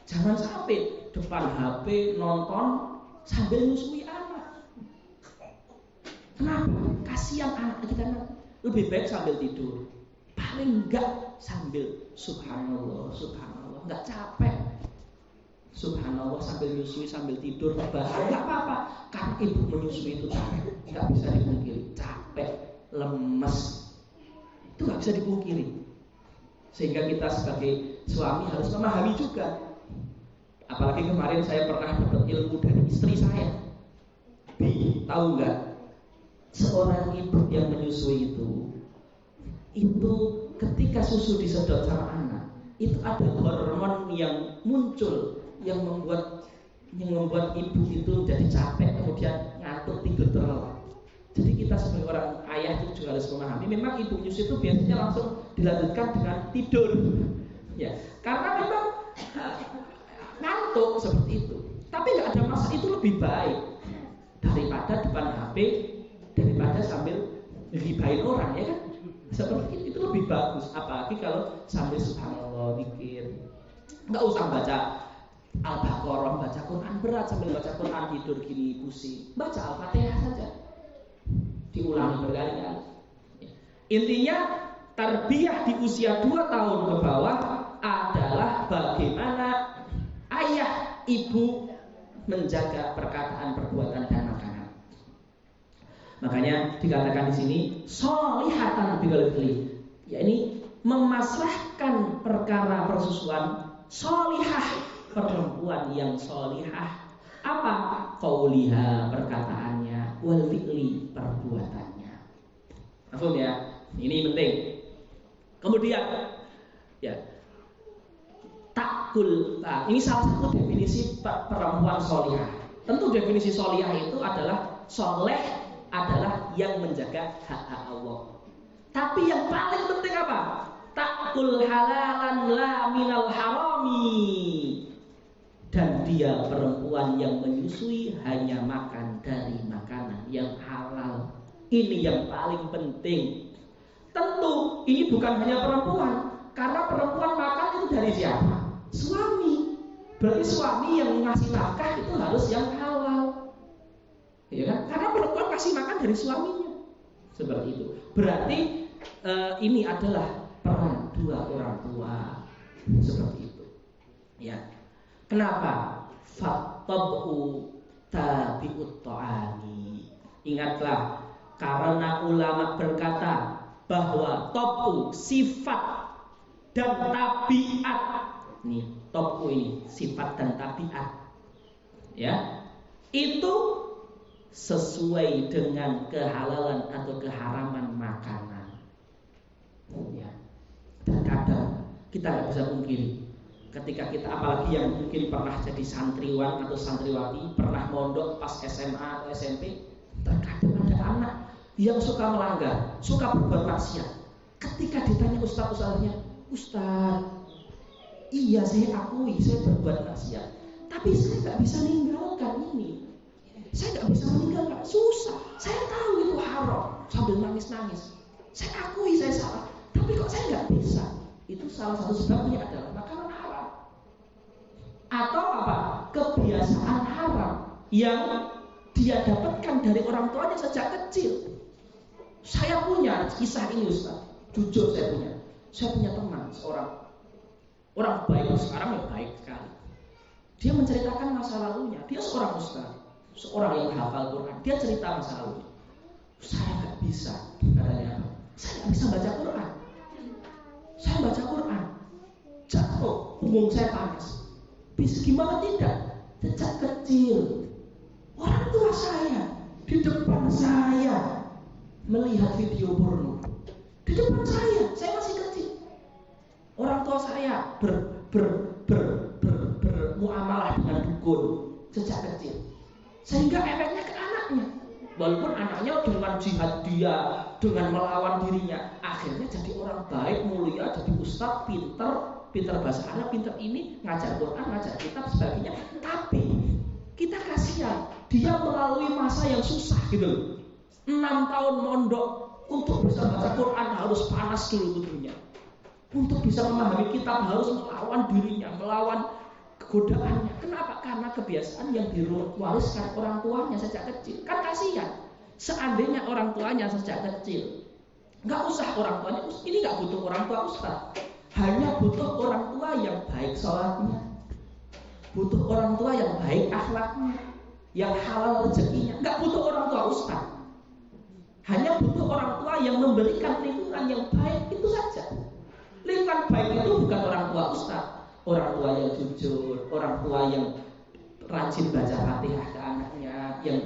jangan sampai depan HP nonton sambil nyusui anak. Kenapa? Kasihan anak kita. Lebih baik sambil tidur. Paling enggak sambil subhanallah, subhanallah, enggak capek. Subhanallah sambil menyusui sambil tidur bahaya, enggak apa-apa. Karena ibu menyusui itu capek, enggak bisa dipungkiri. Capek, lemes, itu enggak bisa dipungkiri. Sehingga kita sebagai suami harus memahami juga. Apalagi kemarin saya pernah dapat ilmu dari istri saya. Tahu enggak? Seorang ibu yang menyusui itu ketika susu disedot sama anak, itu ada hormon yang muncul yang membuat ibu itu jadi capek, kemudian ngantuk, tidur terlelap. Jadi kita sebagai orang ayah itu juga harus memahami. Memang ibu menyusui itu biasanya langsung dilanjutkan dengan tidur, ya, karena memang ngantuk seperti itu. Tapi nggak ada masalah, itu lebih baik daripada depan HP, daripada sambil ngibahin orang, ya kan? Seperti itu lebih bagus. Apalagi kalau sambil subhanallah mikir, nggak usah baca Al-Baqarah, baca Quran berat sambil baca Quran tidur gini pusing. Baca Al-Fatihah saja, diulangi berkali-kali. Intinya tarbiyah di usia 2 tahun ke bawah adalah bagaimana ayah ibu menjaga perkataan, perbuatan dan makanan. Makanya dikatakan di sini sholihatan biqalbi, yakni memasrahkan perkara persusuan, sholihah perempuan yang sholihah. Apa? Qauliha perkataannya, wal fi'li perbuatannya. Paham ya? Ini penting. Kemudian ya, takul. Nah, ini salah satu definisi perempuan sholihah. Tentu definisi sholihah itu adalah soleh adalah yang menjaga hak-hak Allah. Tapi yang paling penting apa? Takul halalan la minal harami. Dan dia perempuan yang menyusui hanya makan dari makanan yang halal. Ini yang paling penting. Tentu ini bukan hanya perempuan, karena perempuan makan itu dari siapa? Suami. Berarti suami yang ngasih nafkah itu harus yang halal, ya kan? Karena perempuan kasih makan dari suaminya. Seperti itu. Berarti ini adalah peran dua orang tua. Seperti itu. Ya. Kenapa? Fattabu tabi'ut ta'ani. Ingatlah, karena ulama berkata bahwa tabu sifat dan tabiat. Nih, tabu ini sifat dan tabiat. Ya. Itu sesuai dengan kehalalan atau keharaman makanan. Ya. Terkadang kita nggak bisa pungkiri, ketika kita, apalagi yang mungkin pernah jadi santriwan atau santriwati, pernah mondok pas SMA atau SMP, terkadang ada anak yang suka melanggar, suka berbuat maksiat. Ketika ditanya ustaz-ustaznya, Ustaz, iya saya akui saya berbuat maksiat, tapi saya nggak bisa meninggalkan ini. Saya nggak bisa meninggalkan, susah. Saya tahu itu haram, sambil nangis-nangis. Saya akui saya salah, tapi kok saya nggak bisa. Itu salah satu sebabnya adalah makanan haram. Atau apa? Kebiasaan haram yang dia dapatkan dari orang tuanya sejak kecil. Saya punya kisah ini Ustaz, jujur saya punya teman seorang orang baik, sekarang yang baik sekali. Dia menceritakan masa lalunya. Dia seorang ustaz, seorang yang hafal Quran. Dia cerita masa lalunya. Saya nggak bisa, katanya. Saya nggak bisa baca Quran. Saya baca Quran, jatuh, punggung saya panas. Bisa gimana tidak? Sejak kecil orang tua saya di depan saya melihat video porno. Di depan saya masih kecil. Orang tua saya bermuamalah dengan dukun sejak kecil. Sehingga efeknya ke anaknya. Walaupun anaknya dengan jihad dia, dengan melawan dirinya, akhirnya jadi orang baik, mulia, jadi ustadz, pintar bahasa Arab, pintar ini, ngajar Quran, ngajar kitab, sebagainya. Tapi kita kasihan, dia melalui masa yang susah gitu. 6 tahun mondok untuk bisa baca Quran harus panas dulu tentunya. Untuk bisa memahami kitab harus melawan dirinya, melawan godaannya. Kenapa? Karena kebiasaan yang diwariskan orang tuanya sejak kecil. Kan kasihan. Seandainya orang tuanya sejak kecil, nggak usah orang tuanya, ini nggak butuh orang tua ustaz. Hanya butuh orang tua yang baik sholatnya, butuh orang tua yang baik akhlaknya, yang halal rezekinya. Nggak butuh orang tua ustaz. Hanya butuh orang tua yang memberikan lingkungan yang baik, itu saja. Lingkungan baik itu bukan orang tua ustaz. Orang tua yang jujur, orang tua yang rajin baca Fatihah ke anaknya, yang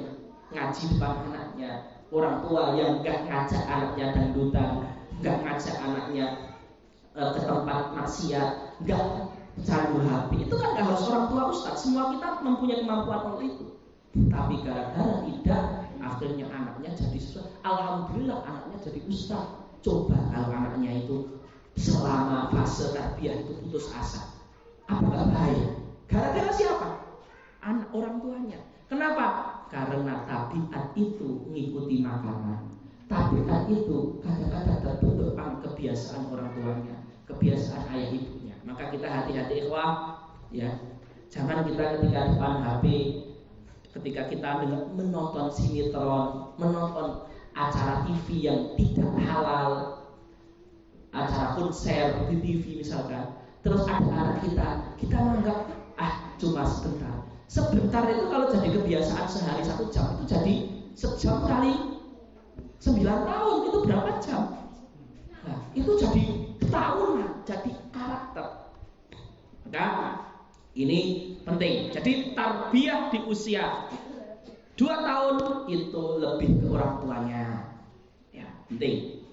ngaji depan anaknya, orang tua yang gak ngajak anaknya dangdutan, gak ngajak anaknya ke tempat maksiat, gak candu HP. Itu kan gak harus orang tua ustaz. Semua kita mempunyai kemampuan untuk itu. Tapi gara-gara tidak, akhirnya anaknya jadi ustaz. Alhamdulillah anaknya jadi ustaz. Coba kalau anaknya itu selama fase tarbiyah itu putus asa, apakah bahaya? Gara-gara siapa? Anak orang tuanya. Kenapa? Karena tabiat itu mengikuti makanan. Tabiat itu kadang-kadang terbentuk kebiasaan orang tuanya, kebiasaan ayah ibunya. Maka kita hati-hati ikhwah, ya. Jangan kita ketika depan HP, ketika kita menonton sinetron, menonton acara TV yang tidak halal, acara konser di TV misalkan, terus ada anak kita menganggap cuma sebentar itu kalau jadi kebiasaan sehari 1 jam itu jadi sejam kali 9 tahun itu berapa jam? Nah, itu jadi tahunan, jadi karakter. Maka ini penting. Jadi tarbiyah di usia 2 tahun itu lebih ke orang tuanya. Ya, penting.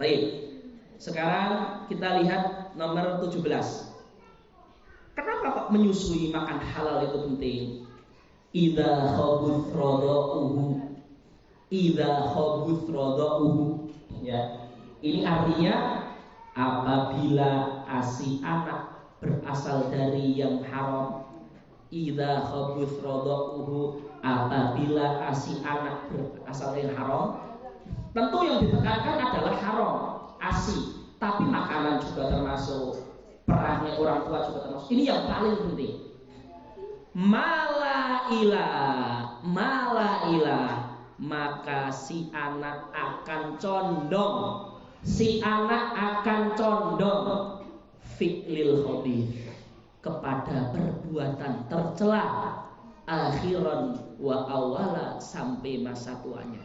Baik. Sekarang kita lihat nomor 17. Kenapa kok menyusui makan halal itu penting? Idza khabuth radauhu. Ya. Ini artinya apabila ASI anak berasal dari yang haram. Idza khabuth radauhu, apabila ASI anak berasal dari haram. Tentu yang ditekankan adalah haram, ASI, tapi makanan juga termasuk, perannya orang tua juga termasuk. Ini yang paling penting. Mala ilah, maka si anak akan condong fi'lil khabith, kepada perbuatan tercela akhiran wa awala, sampai masa tuanya.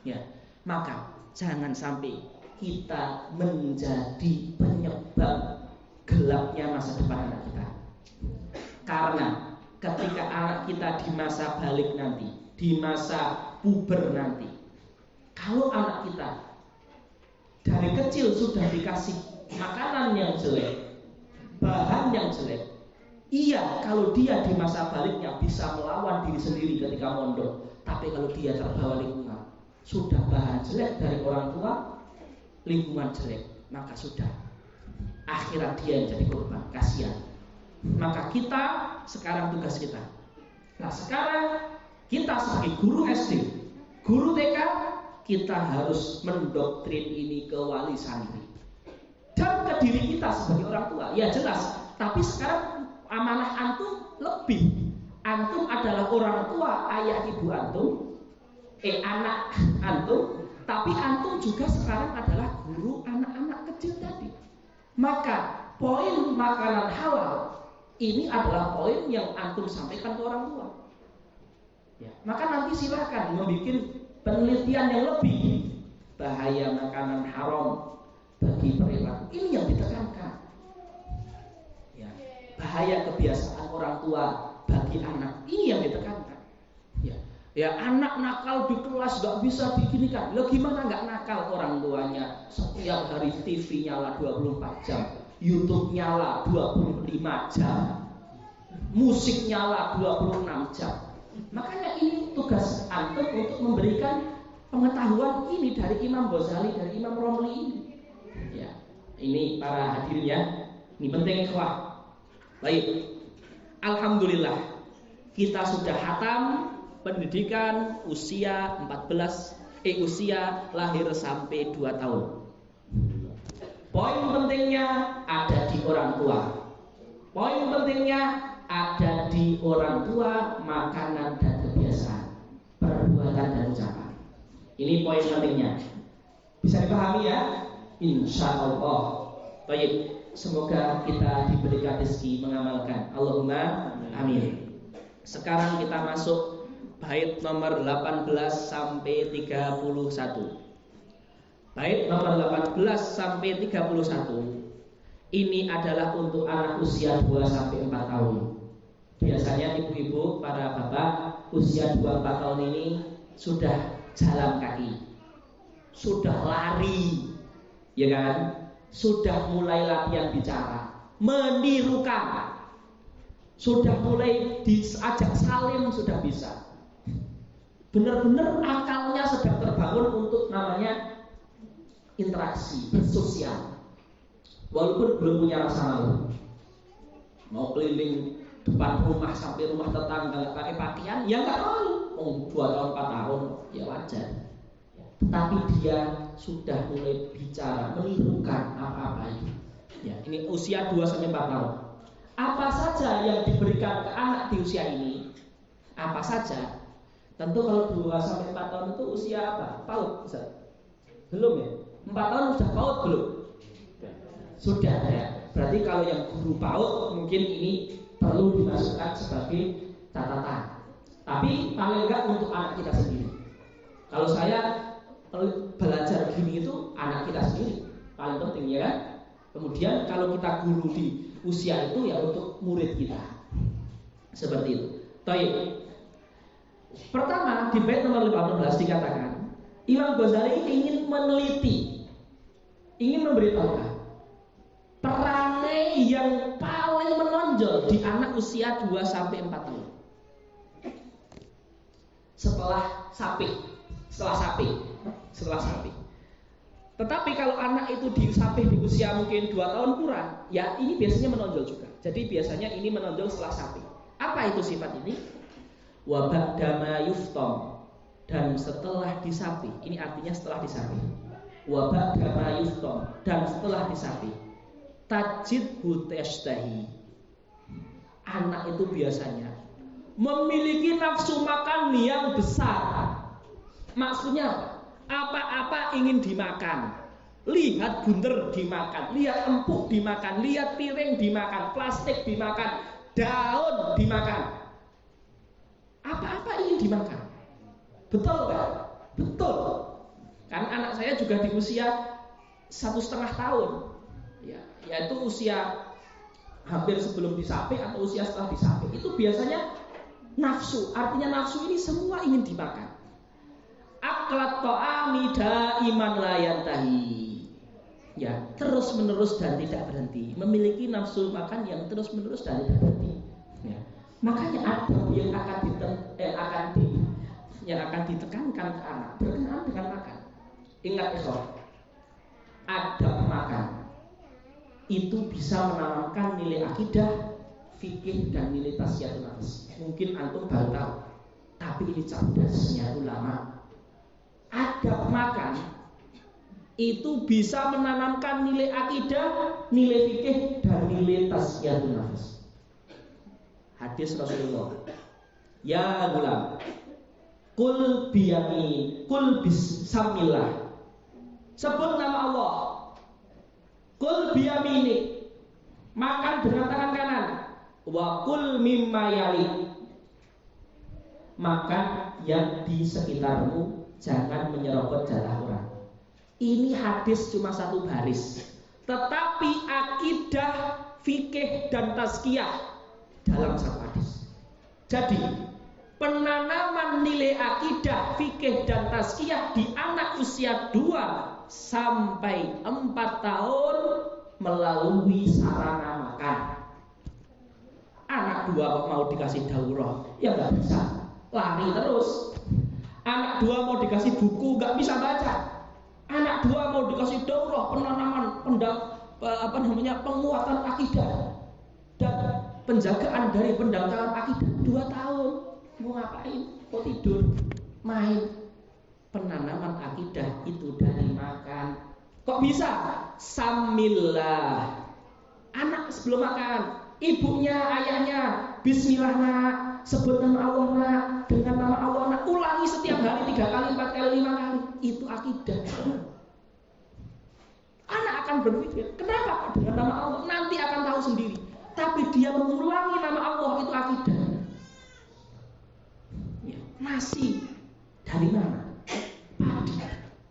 Ya, maka jangan sampai kita menjadi penyebab gelapnya masa depan anak kita. Karena ketika anak kita di masa balik nanti, di masa puber nanti, kalau anak kita dari kecil sudah dikasih makanan yang jelek, bahan yang jelek, iya, kalau dia di masa baliknya bisa melawan diri sendiri ketika mondok. Tapi kalau dia terbawa lingkungan, sudah bahan jelek dari orang tua, lingkungan jelek, maka sudah akhirat dia yang jadi korban, kasihan. Maka kita sekarang tugas kita. Nah, sekarang kita sebagai guru SD, guru TK, kita harus mendoktrin ini ke wali santri dan ke diri kita sebagai orang tua. Ya jelas, tapi sekarang amanah antum lebih. Antum adalah orang tua, ayah ibu antum, anak antum, tapi antum juga sekarang adalah guru anak-anak kecil tadi. Maka poin makanan halal ini adalah poin yang antum sampaikan ke orang tua. Ya, maka nanti silakan membuat penelitian yang lebih bahaya makanan haram bagi perilaku. Ini yang ditekankan. Ya, bahaya kebiasaan orang tua bagi anak. Ini yang ditekankan. Ya, Ya anak nakal di kelas gak bisa diginikan. Lo gimana gak nakal orang tuanya? Setiap hari TV nyala 24 jam, YouTube nyala 25 jam, musik nyala 26 jam. Makanya ini tugas antum untuk memberikan pengetahuan ini dari Imam Ghazali, dari Imam Romli ini. Ya, ini para hadirin ya. Ini penting ikhwah. Baik. Alhamdulillah kita sudah hatam pendidikan usia usia lahir sampai 2 tahun. Poin pentingnya ada di orang tua. Poin pentingnya ada di orang tua, makanan dan kebiasaan, perbuatan dan ucapan. Ini poin pentingnya. Bisa dipahami ya? Insya Allah. Baik, semoga kita diberikan rezeki mengamalkan. Allahumma amin. Sekarang kita masuk bait nomor 18 sampai 31. Bait nomor 18 sampai 31 ini adalah untuk anak usia 2 sampai 4 tahun. Biasanya ibu-ibu, para bapak usia 2-4 tahun ini sudah jalan kaki, sudah lari, ya kan? Sudah mulai latihan bicara, menirukan, sudah mulai diajak salim, sudah bisa. Benar-benar akalnya sedang terbangun untuk namanya interaksi, bersosial. Walaupun belum punya rasa malu, mau keliling depan rumah sampai rumah tetangga nggak pakai pakaian, ya nggak malu. 2 tahun 4 tahun ya wajar. Tetapi dia sudah mulai bicara, menirukan apa-apa itu. Ya, ini usia 2 sampai 4 tahun. Apa saja yang diberikan ke anak di usia ini? Apa saja? Tentu kalau 2 sampai 4 tahun itu usia apa? PAUD, Ustaz? Belum ya? 4 tahun sudah PAUD belum? Sudah ya. Berarti kalau yang guru PAUD mungkin ini perlu dimasukkan sebagai catatan. Tapi paling enggak untuk anak kita sendiri. Kalau saya belajar gini itu anak kita sendiri paling penting ya kan. Kemudian kalau kita guru di usia itu ya untuk murid kita. Seperti itu. Baik. Pertama di bait nomor 15 dikatakan Imam Ghazali ingin meneliti, ingin memberitahukan perangai yang paling menonjol di anak usia 2 sampai 4 tahun. Setelah sapi. Tetapi kalau anak itu disapih di usia mungkin 2 tahun kurang, ya ini biasanya menonjol juga. Jadi biasanya ini menonjol setelah sapi. Apa itu sifat ini? Wa ba'dama yuftam, dan setelah disapih. Ini artinya setelah disapih. Wa ba'dama yuftam, dan setelah disapih. Tajidhu tashtahi. Anak itu biasanya memiliki nafsu makan yang besar. Maksudnya apa-apa ingin dimakan. Lihat bunder dimakan, lihat empuk dimakan, lihat piring dimakan, plastik dimakan, daun dimakan. Apa-apa ingin dimakan. Betul kan? Betul. Karena anak saya juga di usia 1,5 tahun. Ya, yaitu usia hampir sebelum disapih atau usia setelah disapih. Itu biasanya nafsu. Artinya nafsu ini semua ingin dimakan. Aklat ta'ami daiman la yantahi. Ya, terus menerus dan tidak berhenti. Memiliki nafsu makan yang terus menerus dan tidak berhenti. Ya. Makanya adab yang akan ditekankan ke anak berkenaan dengan makan. Ingat ikhwan, adab makan itu bisa menanamkan nilai akidah, fikih dan nilai tasyatul nafs. Mungkin antum baru tahu, tapi ini cerdasnya ulama. Adab makan itu bisa menanamkan nilai akidah, nilai fikih dan nilai tasyatul nafs. Hadis Rasulullah, ya gulam, kul biyami, kul bismillah. Sebut nama Allah. Kul biyamini, makan dengan tangan kanan. Wa kul mimma yali, makan yang di sekitarmu, jangan menyerobot jatah orang. Ini hadis cuma 1 baris, tetapi akidah, fikih dan tazkiyah dalam 1 hadis. Jadi penanaman penanaman nilai akidah, fikih dan tazkiyah di anak usia 2 sampai 4 tahun melalui sarana makan. Anak 2 kok mau dikasih daurah, ya nggak bisa, lari terus. Anak 2 mau dikasih buku, nggak bisa baca. Anak 2 mau dikasih daurah penanaman penguatan akidah dan penjagaan dari pendangkalan akidah 2 tahun. Mau ngapain? Mau tidur, main. Penanaman akidah itu dari makan. Kok bisa? Samillah. Anak sebelum makan, ibunya, ayahnya, bismillah nak, sebut nama Allah nak, dengan nama Allah nak, ulangi setiap hari 3 kali, 4 kali, 5 kali. Itu akidah. Anak akan berpikir, kenapa kok dengan nama Allah? Nanti akan tahu sendiri. Tapi dia mengulangi nama Allah, itu akidah. Ya, nasi dari mana?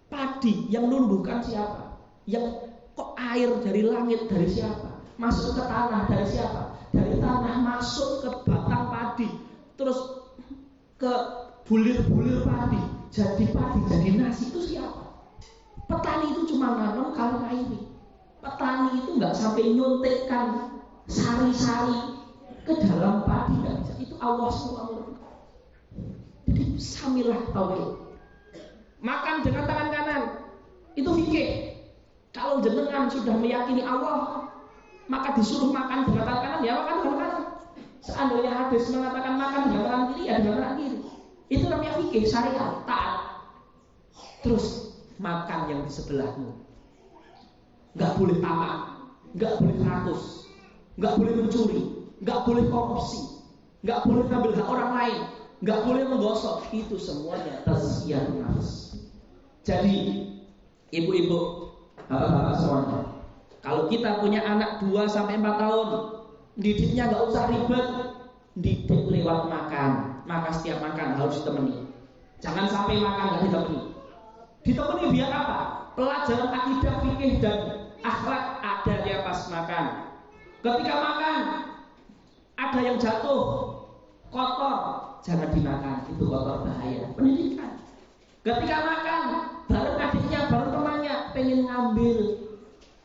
Padi yang numbuhkan siapa? Yang kok air dari langit dari siapa? Masuk ke tanah dari siapa? Dari tanah masuk ke batang padi, terus ke bulir-bulir padi, jadi nasi, itu siapa? Petani itu cuma nanam kalau ngairi. Petani itu nggak sampai nyuntikkan sari-sari ke dalam padi, nggak bisa. Itu Allah SWT. Jadi samilah tauhid. Makan dengan tangan kanan itu fikih. Kalau jenengan sudah meyakini Allah, maka disuruh makan dengan tangan kanan, ya makan dengan kanan. Seandainya hadis mengatakan makan dengan tangan kiri, ya dengan tangan kiri. Itu namanya fikih, syariat, taat. Terus makan yang di sebelahmu. Nggak boleh tamak, nggak boleh rakus, nggak boleh mencuri, nggak boleh korupsi, nggak boleh ngambil hak orang lain, nggak boleh menggosok. Itu semuanya tazkiyatun nafs. Jadi ibu-ibu, bapak-bapak semuanya, kalau kita punya anak 2 sampai 4 tahun, didiknya nggak usah ribet, didik lewat makan. Maka setiap makan harus ditemani. Jangan sampai makan nggak ditemani. Ditemani biar apa? Pelajaran akidah, fikih dan akhlak ada dia pas makan. Ketika makan ada yang jatuh kotor, jangan dimakan, itu kotor, bahaya. Pendidikan. Ketika makan bareng adiknya, bareng temannya, pengen ngambil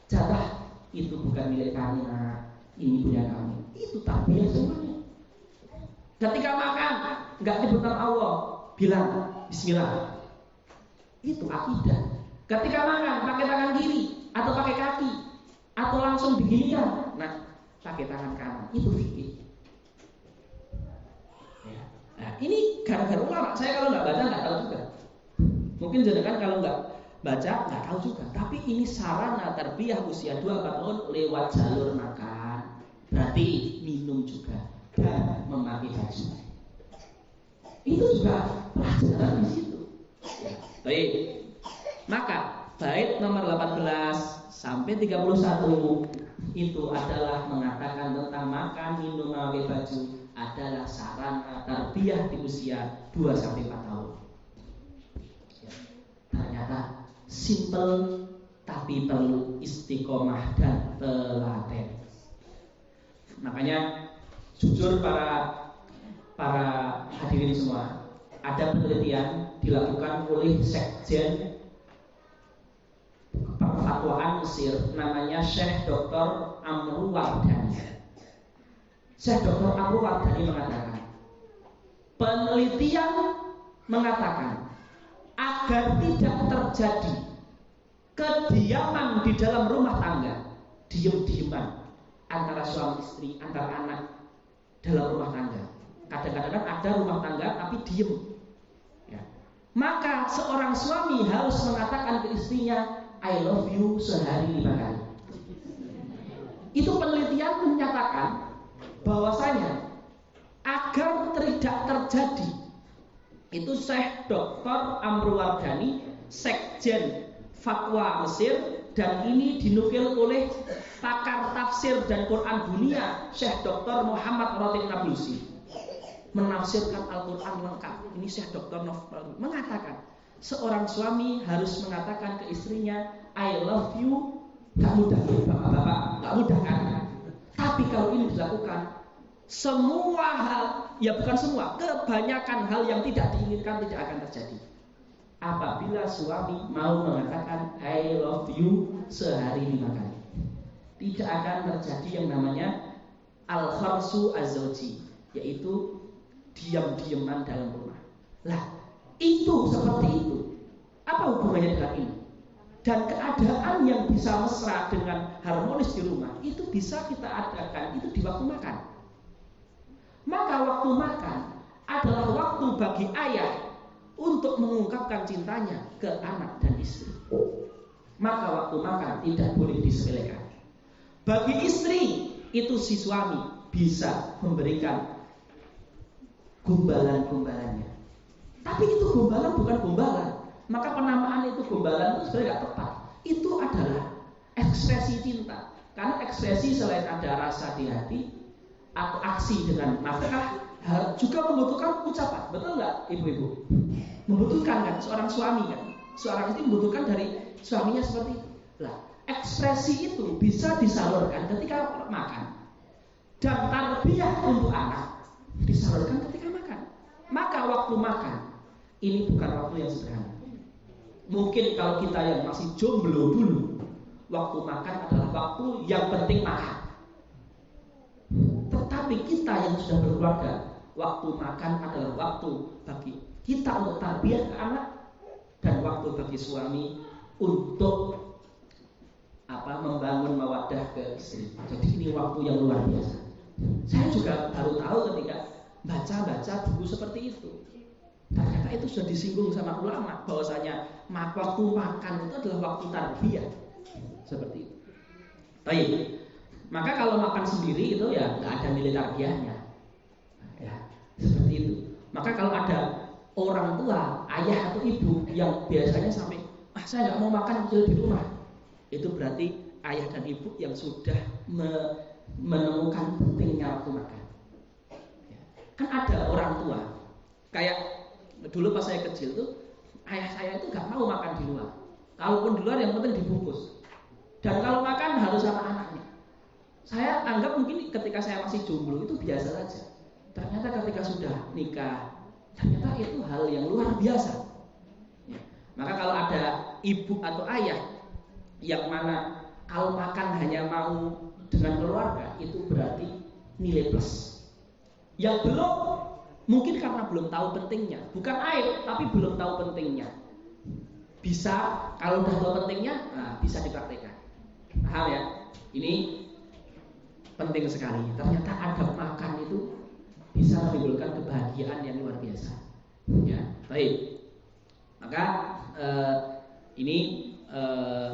jatah, itu bukan milik kami, nah, ini punya kami. Itu tarbiyah semuanya. Ketika makan nggak nyebut nama Allah, bilang bismillah. Itu akidah. Ketika makan pakai tangan kiri atau pakai kaki atau langsung diginikan, nah pakai tangan kanan, itu fikih. Ya. Nah ini gara-gara ulama. Saya kalau nggak baca nggak tahu juga. Mungkin jenengan kalau nggak baca nggak tahu juga. Tapi ini sarana tarbiyah usia 2-4 tahun lewat jalur makan. Berarti minum juga dan memakai baju. Itu juga pelajaran di situ. Baik. Maka bait nomor 18 sampai 31 itu adalah mengatakan tentang makan, minum, memakai baju adalah sarana tarbiyah di usia 2 sampai 4 tahun. Ya. Ternyata simple tapi perlu istiqomah dan telaten. Makanya jujur para hadirin semua, ada penelitian dilakukan oleh Sekjen Perfatwaan Mesir, namanya Syekh Dr. Amru Wardani. Syekh Dr. Amru Wardani mengatakan, penelitian mengatakan agar tidak terjadi kediaman di dalam rumah tangga, diem-dieman antara suami istri, antara anak dalam rumah tangga. Kadang-kadang ada rumah tangga tapi diem. Ya. Maka seorang suami harus mengatakan ke istrinya, I love you sehari 5 kali. Itu penelitian menyatakan bahwasanya agar tidak terjadi, itu Syekh Dr. Amru Wardani, Sekjen Fatwa Mesir, dan ini dinukil oleh pakar tafsir dan Quran dunia Syekh Dr. Muhammad Ratif Nablusi, menafsirkan Al-Quran lengkap. Ini Syekh Dr. mengatakan seorang suami harus mengatakan ke istrinya I love you. Gak mudah ya bapak-bapak, gak mudah kan? Tapi kalau ini dilakukan Semua hal, ya bukan semua, kebanyakan hal yang tidak diinginkan tidak akan terjadi. Apabila suami mau mengatakan I love you sehari 5 kali, tidak akan terjadi yang namanya al-kharsu az-zawji, yaitu diam-diaman dalam rumah. Lah, itu seperti itu. Apa hubungannya dengan ini? Dan keadaan yang bisa mesra dengan harmonis di rumah itu bisa kita adakan itu di waktu makan. Maka waktu makan adalah waktu bagi ayah untuk mengungkapkan cintanya ke anak dan istri. Maka waktu makan tidak boleh disepelekan. Bagi istri itu si suami bisa memberikan gombalan-gombalannya. Tapi itu gombalan bukan gombalan. Maka penamaan itu gombalan itu sebenarnya tidak tepat. Itu adalah ekspresi cinta. Karena ekspresi selain ada rasa di hati atau aksi dengan nafkah juga membutuhkan ucapan. Betul nggak ibu-ibu? Membutuhkan kan seorang suami kan. Seorang istri membutuhkan dari suaminya seperti itu. Lah, ekspresi itu bisa disalurkan ketika makan. Dan tarbiyah untuk anak disalurkan ketika makan. Maka waktu makan ini bukan waktu yang sederhana. Mungkin kalau kita yang masih jomblo dulu, waktu makan adalah waktu yang penting makan. Tetapi kita yang sudah berkeluarga, waktu makan adalah waktu bagi kita untuk tarbiyah ke anak dan waktu bagi suami untuk membangun mawaddah ke istri. Jadi ini waktu yang luar biasa. Saya juga baru tahu ketika baca buku seperti itu. Ternyata itu sudah disinggung sama ulama bahwasanya waktu makan itu adalah waktu tarbiyah. Seperti itu. Baik. Maka kalau makan sendiri itu ya nggak ada nilai tarbiyahnya. Ya, seperti itu. Maka kalau ada orang tua, ayah atau ibu yang biasanya sampai saya nggak mau makan kecil di rumah, itu berarti ayah dan ibu yang sudah menemukan pentingnya waktu makan. Kan ada orang tua kayak dulu pas saya kecil tuh ayah saya itu nggak mau makan di luar. Kalaupun di luar yang penting dibungkus. Dan kalau makan harus sama anaknya. Saya anggap mungkin ketika saya masih jomblo itu biasa saja. Ternyata ketika sudah nikah, ternyata itu hal yang luar biasa. Ya. Maka kalau ada ibu atau ayah yang mana kalau makan hanya mau dengan keluarga, itu berarti nilai plus. Yang belum, mungkin karena belum tahu pentingnya, bukan aib, tapi belum tahu pentingnya. Bisa, kalau udah tahu pentingnya, bisa dipraktikkan. Paham ya? Ini penting sekali. Ternyata adab makan itu bisa menimbulkan kebahagiaan yang luar biasa. Ya, baik. Maka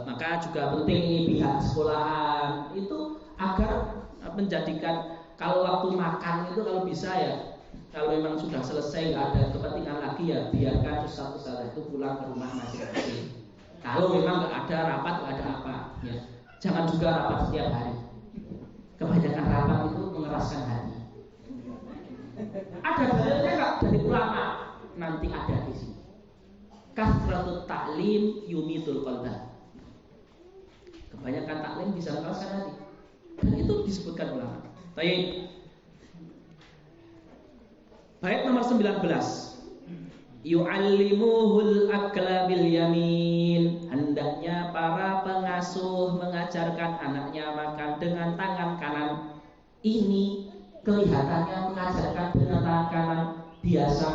maka juga penting ini pihak sekolahan itu agar menjadikan kalau waktu makan itu kalau bisa ya, kalau memang sudah selesai nggak ada kepentingan lagi ya biarkan ustaz-ustaz itu pulang ke rumah masing-masing. Kalau memang nggak ada rapat, nggak ada apa, ya jangan juga rapat setiap hari. Kebanyakan rapat itu mengeraskan hati. Ada dalilnya nggak dari ulama? Nanti ada di sini. Kasratut ta'lim yumitul qalba. Kebanyakan taklim bisa mengeraskan hati. Dan itu disebutkan ulama. Baik. Bait nomor 19. Yu'allimuhul akla bil yamin. Hendaknya para pengasuh mengajarkan anaknya makan dengan tangan kanan. Ini kelihatannya mengajarkan dengan tangan kanan biasa,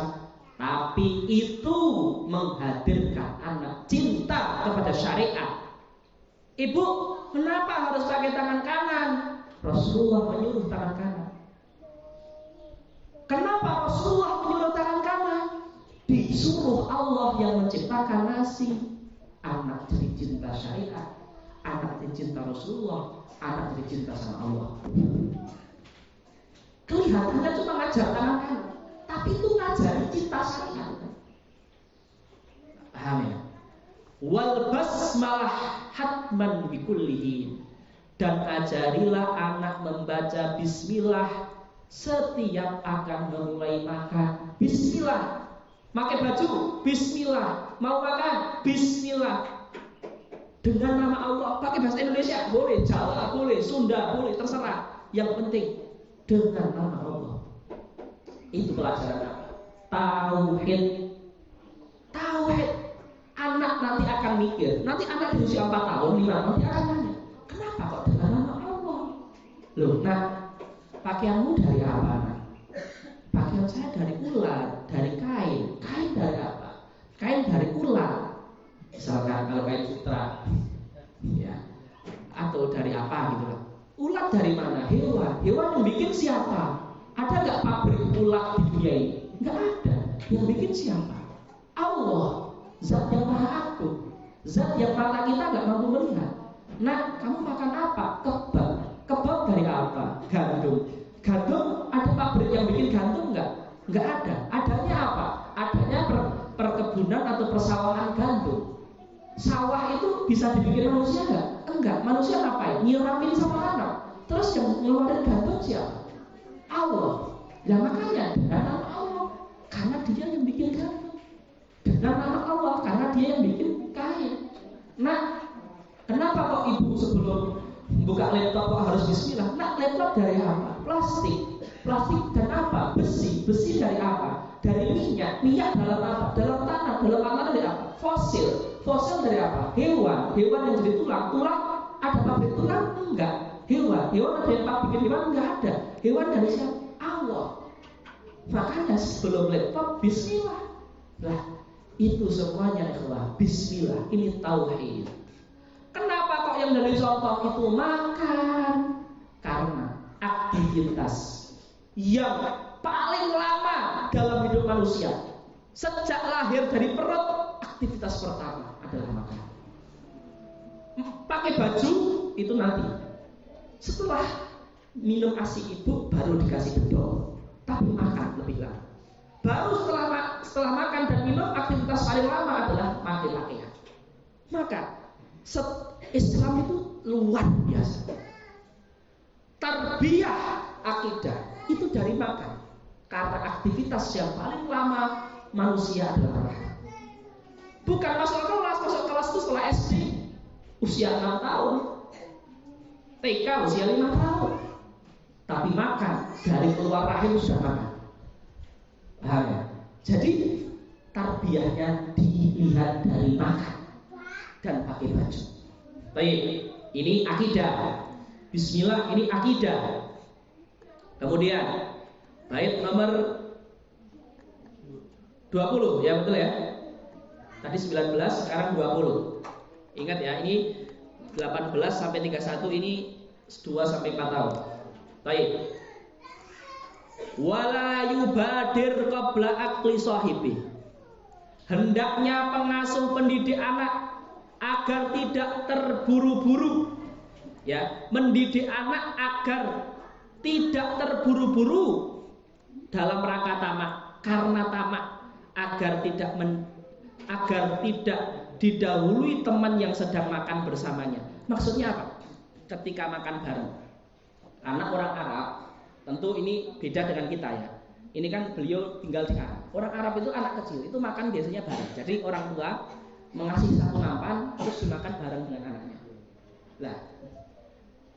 tapi itu menghadirkan anak cinta kepada syariat. Ibu, kenapa harus pakai tangan kanan? Rasulullah menyuruh tangan kanan. Kenapa Rasulullah menyuruh tangan kanan? Disuruh Allah yang menciptakan nasi. Anak jadi cinta syariat, anak jadi cinta Rasulullah, anak jadi cinta sama Allah. Kelihatannya cuma ngajar tangan kanan, tapi itu ngajari cinta syariat. Paham ya? Wal basmalah hatman bikullihin. Dan ajarilah anak membaca bismillah setiap akan memulai makan. Bismillah. Pakai baju, bismillah. Mau makan, bismillah. Dengan nama Allah. Pakai bahasa Indonesia boleh, Jawa boleh, Sunda boleh, terserah. Yang penting dengan nama Allah. Itu pelajaran apa? Tauhid. Tauhid. Anak nanti akan mikir. Nanti anak di usia 4 tahun, 5 tahun dia akan nanya, kenapa kok dengan nama Allah? Loh, nah, pakaianmu dari apa, nak? Pakaian saya dari ular, dari kain. Kain dari apa? Kain dari ular. Misalkan kalau kain sutra, ya, atau dari apa gitu lah. Ulat dari mana? Hewan. Hewan yang bikin siapa? Ada nggak pabrik ulat di dunia ini? Nggak ada. Yang bikin siapa? Allah. Zat yang maha agung. Zat yang mata kita nggak mampu melihat. Nah, kamu makan apa? Kebab. Kebab dari apa? Gandum. Gandum, ada pabrik yang bikin gandum nggak? Nggak ada. Adanya apa? Adanya perkebunan atau persawahan gandum. Sawah itu bisa dibikin manusia nggak? Enggak. Manusia ngapain? Nyiramin sama tanam. Terus yang ngeluarin gandum siapa? Allah. Ya makanya dengan nama Allah, karena dia yang bikin gandum. Dengan nama Allah, karena dia yang bikin kain. Nah, kenapa kok ibu sebelum buka laptop kok harus bismillah? Nah, laptop dari apa? Plastik. Plastik dan apa? Besi. Besi dari apa? Dari minyak. Minyak dalam apa? Dalam tanah. Dalam tanah dari apa? Fosil. Fosil dari apa? Hewan. Hewan yang jadi tulang. Tulang, ada pabrik tulang? Enggak. Hewan. Hewan ada yang bikin hewan? Enggak ada. Hewan dari siapa? Allah. Makanya sebelum laptop bismillah. Nah, itu semuanya ikhwah. Bismillah. Ini tauhid. Kenapa kok yang dari contoh itu makan? Karena aktivitas yang paling lama dalam hidup manusia sejak lahir dari perut, aktivitas pertama adalah makan. Pakai baju itu nanti. Setelah minum ASI ibu baru dikasih bedol, tapi makan lebih lama. Baru setelah makan dan minum, aktivitas paling lama adalah pakai pakaian. Maka Islam itu luar biasa. Tarbiyah akidah itu dari makan. Karena aktivitas yang paling lama manusia adalah makan. Bukan masuk kelas itu setelah SD usia 6 tahun, TK usia 5 tahun. Tapi makan dari keluar rahim sudah makan. Paham ya? Jadi tarbiyahnya dilihat dari makan dan pakai baju. Baik, ini akidah. Bismillah, ini akidah. Kemudian bait nomor 20, ya betul ya. Tadi 19, sekarang 20. Ingat ya, ini 18 sampai 31, ini 2 sampai 4 tahun. Baik. Wala yubadir qabla aqli sahibi. Hendaknya pengasuh pendidik anak agar tidak terburu-buru, ya, mendidik anak agar tidak terburu-buru dalam rangka tamak, karena tamak, agar tidak didahului teman yang sedang makan bersamanya. Maksudnya apa? Ketika makan bareng, anak orang Arab, tentu ini beda dengan kita ya. Ini kan beliau tinggal di Arab. Orang Arab itu anak kecil itu makan biasanya bareng. Jadi orang tua mengasih satu nampan terus dimakan bareng dengan anaknya. Nah,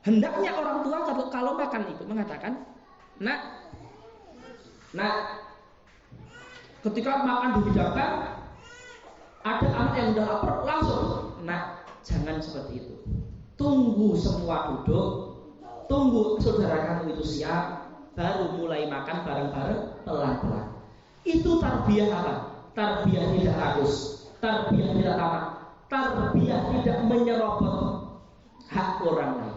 hendaknya orang tua kalau makan itu mengatakan, nak, ketika makan dihidangkan, ada anak yang udah lapar langsung, nak, jangan seperti itu. Tunggu semua duduk, tunggu saudara kamu itu siap, baru mulai makan bareng-bareng pelan-pelan. Itu tarbiyah apa? Tarbiyah tidak rakus, tarbiyah tidak tamak, tarbiyah tidak menyerobot hak orang lain.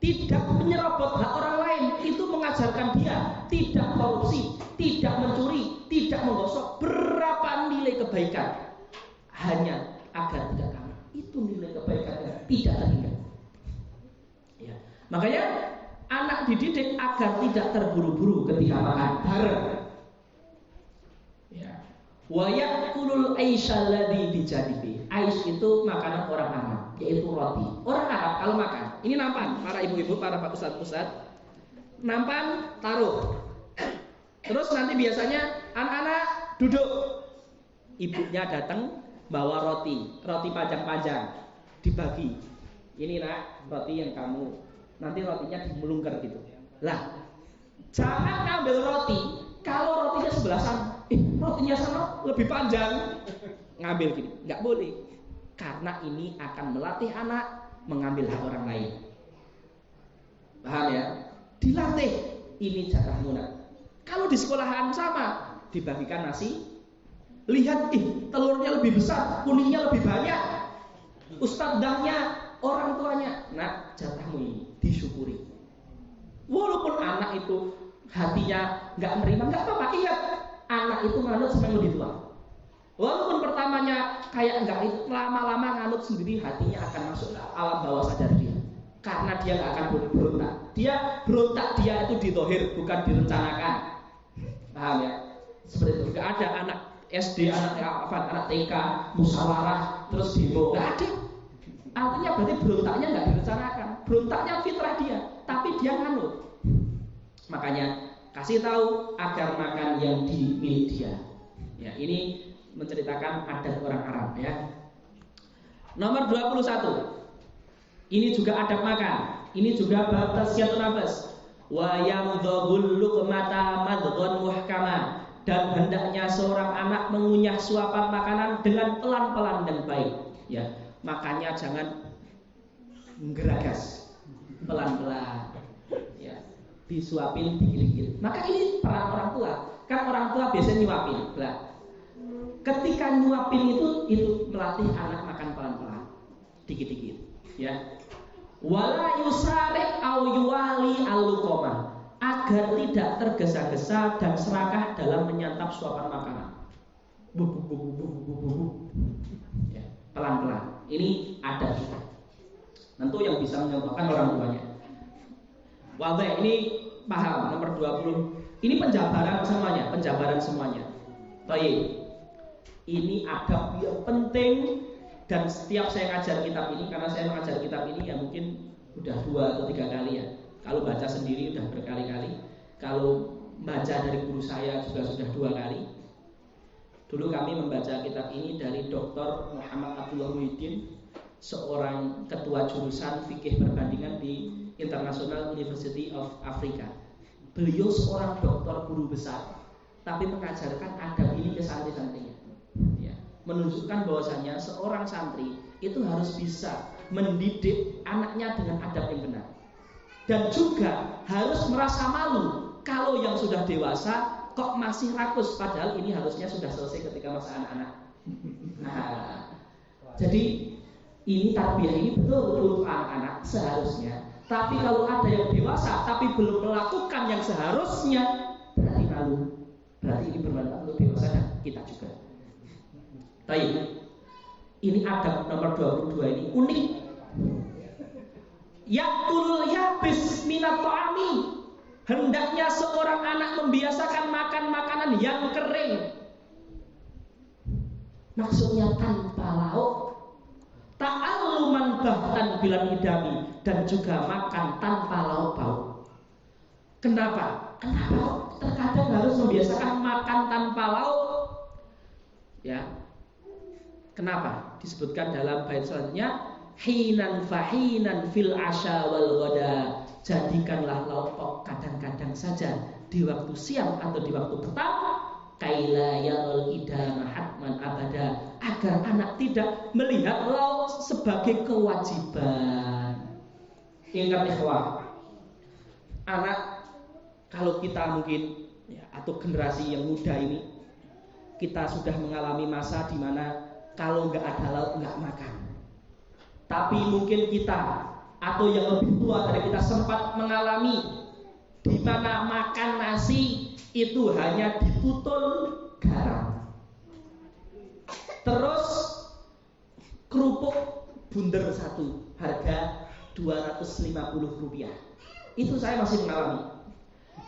Tidak menyerobot hak orang lain, itu mengajarkan dia tidak korupsi, tidak mencuri, tidak menggosok. Berapa nilai kebaikan hanya agar tidak tamak. Itu nilai kebaikannya tidak terhingga. Ya. Makanya anak dididik agar tidak terburu-buru ketika makan bareng. Ya. Wa ya'kulul aisha alladhi bijanibi. Ais itu makanan orang Arab, yaitu roti. Orang Arab kalau makan, ini nampan, para ibu-ibu, para pak ustadz, nampan taruh. Terus nanti biasanya anak-anak duduk, ibunya datang bawa roti panjang-panjang, dibagi. Ini nak roti yang kamu, nanti rotinya dimelungker gitu. Lah, jangan ngambil roti kalau rotinya sebelah sana. Rotinya sana lebih panjang. Ngambil gini, nggak boleh. Karena ini akan melatih anak mengambil hak orang lain. Paham ya? Dilatih. Ini jatahmu nak. Kalau di sekolahan sama, dibagikan nasi. Lihat, telurnya lebih besar, kuningnya lebih banyak. Ustadzahnya, orang tuanya, nak jatahmu ini disyukuri. Walaupun anak itu hatinya nggak menerima, nggak apa-apa. Ingat, anak itu nganut sama yang lebih tua. Walaupun pertamanya kayak nggak, lama-lama nganut sendiri, hatinya akan masuk ke alam bawah sadar dia. Karena dia nggak akan berontak. Dia berontak, dia itu ditohir, bukan direncanakan. Paham ya? Seperti itu. Nggak ada anak SD, anak TK, musyawarah, terus demo. Nggak ada. Artinya berarti berontaknya nggak direncanakan. Berontaknya fitrah dia, tapi dia nganut. Makanya kasih tahu agar makan yang dimiliki dia. Ya, ini menceritakan adat orang Arab ya. Nomor 21. Ini juga adab makan. Ini juga bab tasyatul nafas. Wa yamdhul luqmata madghon muhkama. Dan hendaknya seorang anak mengunyah suapan makanan dengan pelan-pelan dan baik. Ya, makannya jangan geragas, pelan-pelan. Ya, disuapin dikit-dikit. Maka ini peran orang tua. Kan orang tua biasanya nyuapin. Nah, ketika nyuapin itu melatih anak makan pelan-pelan, dikit-dikit. Ya. Wala yusari au yuwali al-luqamah, agar tidak tergesa-gesa dan serakah dalam menyantap suapan makanan. Ya, pelan-pelan. Ini ada juga. Tentu yang bisa menyontohkan orang tuanya. Wadah ini paham nomor 20. Ini penjabaran semuanya. Baik. Ini adab yang penting. Dan setiap saya ngajar kitab ini, karena saya mengajar kitab ini ya mungkin udah 2 atau 3 kali ya. Kalau baca sendiri udah berkali-kali. Kalau baca dari guru saya juga sudah 2 kali. Dulu kami membaca kitab ini dari Dr. Muhammad Abdullah Muhyiddin, seorang ketua jurusan fikih perbandingan di International University of Africa. Beliau seorang doktor guru besar, tapi mengajarkan adab ini ke santri-santrinya. Ya. Menunjukkan bahwasanya seorang santri itu harus bisa mendidik anaknya dengan adab yang benar, dan juga harus merasa malu kalau yang sudah dewasa kok masih rakus, padahal ini harusnya sudah selesai ketika masa anak-anak. Nah, jadi ini tarbiyah ini betul untuk anak-anak seharusnya. Tapi kalau ada yang dewasa tapi belum melakukan yang seharusnya, berarti malu. Berarti ini bermanfaat untuk dewasa dan kita juga. Baik, ini adab nomor 22 ini unik. Yakulul yabis minat ta'ami. Hendaknya seorang anak membiasakan makan makanan yang kering. Maksudnya tanpa lauk. Ta'alluman bahtan bilan idami. Dan juga makan tanpa lauk pauk. Kenapa? Terkadang harus membiasakan makan tanpa lauk. Ya. Kenapa? Disebutkan dalam bait selanjutnya, hinan fahinan fil asya wal ghada. Jadikanlah lauk pauk kadang-kadang saja di waktu siang atau di waktu petang, kaila yal idama hatman abada, agar anak tidak melihat lauk sebagai kewajiban. Ingat ikhwah, anak kalau kita mungkin ya, atau generasi yang muda ini, kita sudah mengalami masa di mana kalau nggak ada lauk nggak makan. Tapi mungkin kita atau yang lebih tua dari kita sempat mengalami di mana makan nasi itu hanya ditutul garam. Terus kerupuk bunder 1 harga Rp250. Itu saya masih mengalami.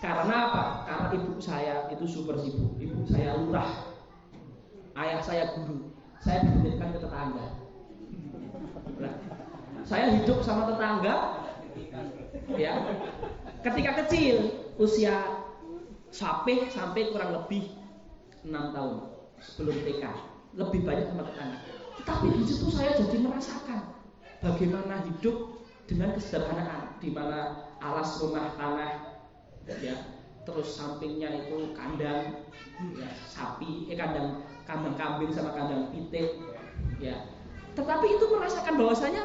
Karena apa? Karena ibu saya itu super sibuk. Ibu saya lurah, ayah saya guru. Saya dititipkan ke tetangga. Nah, saya hidup sama tetangga, ya. Ketika kecil, usia sampai kurang lebih 6 tahun sebelum TK, lebih banyak sama tetangga. Tapi di situ saya jadi merasakan bagaimana hidup dengan kesederhanaan, di mana alas rumah tanah ya. Terus sampingnya itu kandang ya, sapi, kandang kambing sama kandang pitik ya. Tetapi itu merasakan bahwasanya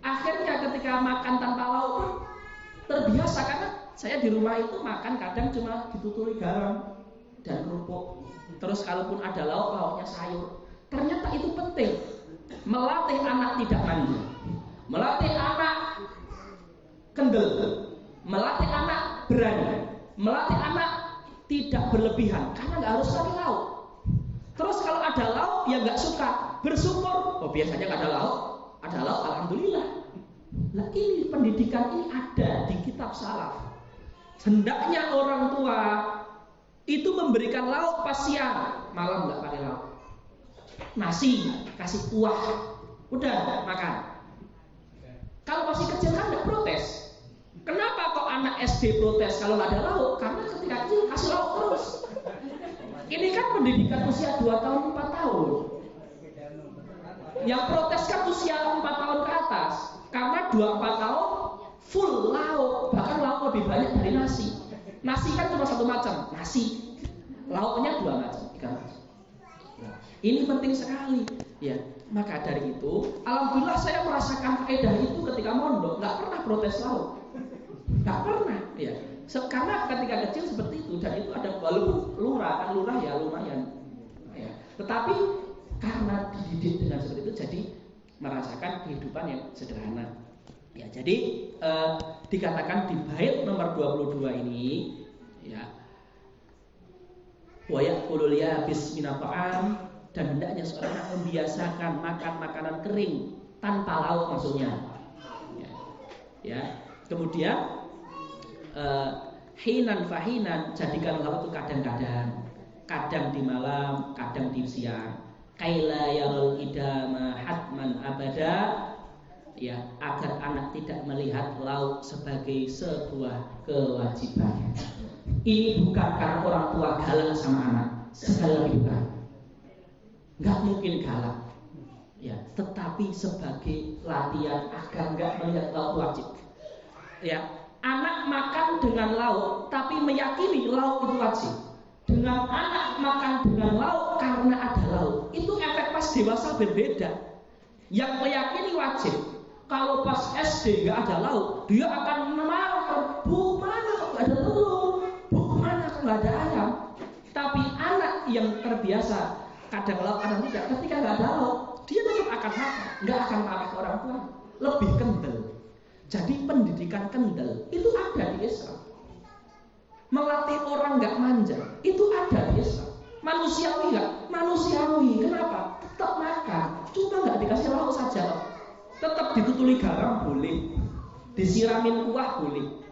akhirnya ketika makan tanpa lauk pun terbiasa, karena saya di rumah itu makan kadang cuma dituturi garam dan kerupuk. Terus kalaupun ada lauk, lauknya sayur. Ternyata itu penting. Melatih anak tidak manja, melatih anak kendel, melatih anak berani, melatih anak tidak berlebihan, karena nggak harus pakai lauk. Terus kalau ada lauk ya nggak suka, bersyukur. Oh biasanya nggak ada lauk, alhamdulillah. Nah ini pendidikan ini ada di kitab salaf. Hendaknya orang tua itu memberikan lauk pas siang, malam nggak pakai lauk. Nasi kasih kuah, udah makan. Kalau masih kecil kan nggak protes. Kenapa kok anak SD protes kalau nggak ada lauk? Karena ketika kecil kasih lauk terus. Ini kan pendidikan usia 2 tahun 4 tahun. Yang protes kan usia 4 tahun ke atas. Karena 2-4 tahun full lauk, bahkan lauk lebih banyak dari nasi. Nasi kan cuma satu macam, nasi. Lauknya 2 macam, 3 macam. Ini penting sekali, ya. Maka dari itu, alhamdulillah saya merasakan faedah itu ketika mondok, nggak pernah protes lauk, nggak pernah, ya. Karena ketika kecil seperti itu, dan itu ada, walaupun lurah ya lumayan, ya. Tetapi karena dididik dengan seperti itu, jadi merasakan kehidupan yang sederhana. Ya, jadi dikatakan di bait nomor 22 ini, ya, wa yaqulul yabis minat ta'am, dan hendaknya seorang membiasakan makan makanan kering tanpa lauk maksudnya. Ya. Kemudian hinan fahinan, jadikan lauk itu kadang-kadang, kadang di malam, kadang di siang. Kaila yarul idama hatman abada, ya, agar anak tidak melihat lauk sebagai sebuah kewajiban. Ini bukan karena orang tua galak sama anak, sekali lagi bukan. Nggak mungkin galak, ya, tetapi sebagai latihan agar nggak melihat lauk wajib. Ya, anak makan dengan lauk, tapi meyakini lauk itu wajib. Dengan anak makan dengan lauk karena ada lauk, itu efek pas dewasa berbeda. Yang meyakini wajib, kalau pas SD nggak ada lauk, dia akan marah, bu mana kok nggak ada telur, bu mana kok nggak ada ayam. Tapi anak yang terbiasa kadang lauk kadang tidak, ketika nggak ada lauk, dia tetap akan makan, nggak akan marah ke orang tua, lebih kendel. Jadi pendidikan kendel itu ada di Islam. Melatih orang nggak manja itu ada di Islam. Manusiawi nggak? Manusiawi. Kenapa? Tetap makan, cuma nggak dikasih lauk saja. Tetap ditutuli garam boleh, disiramin kuah boleh.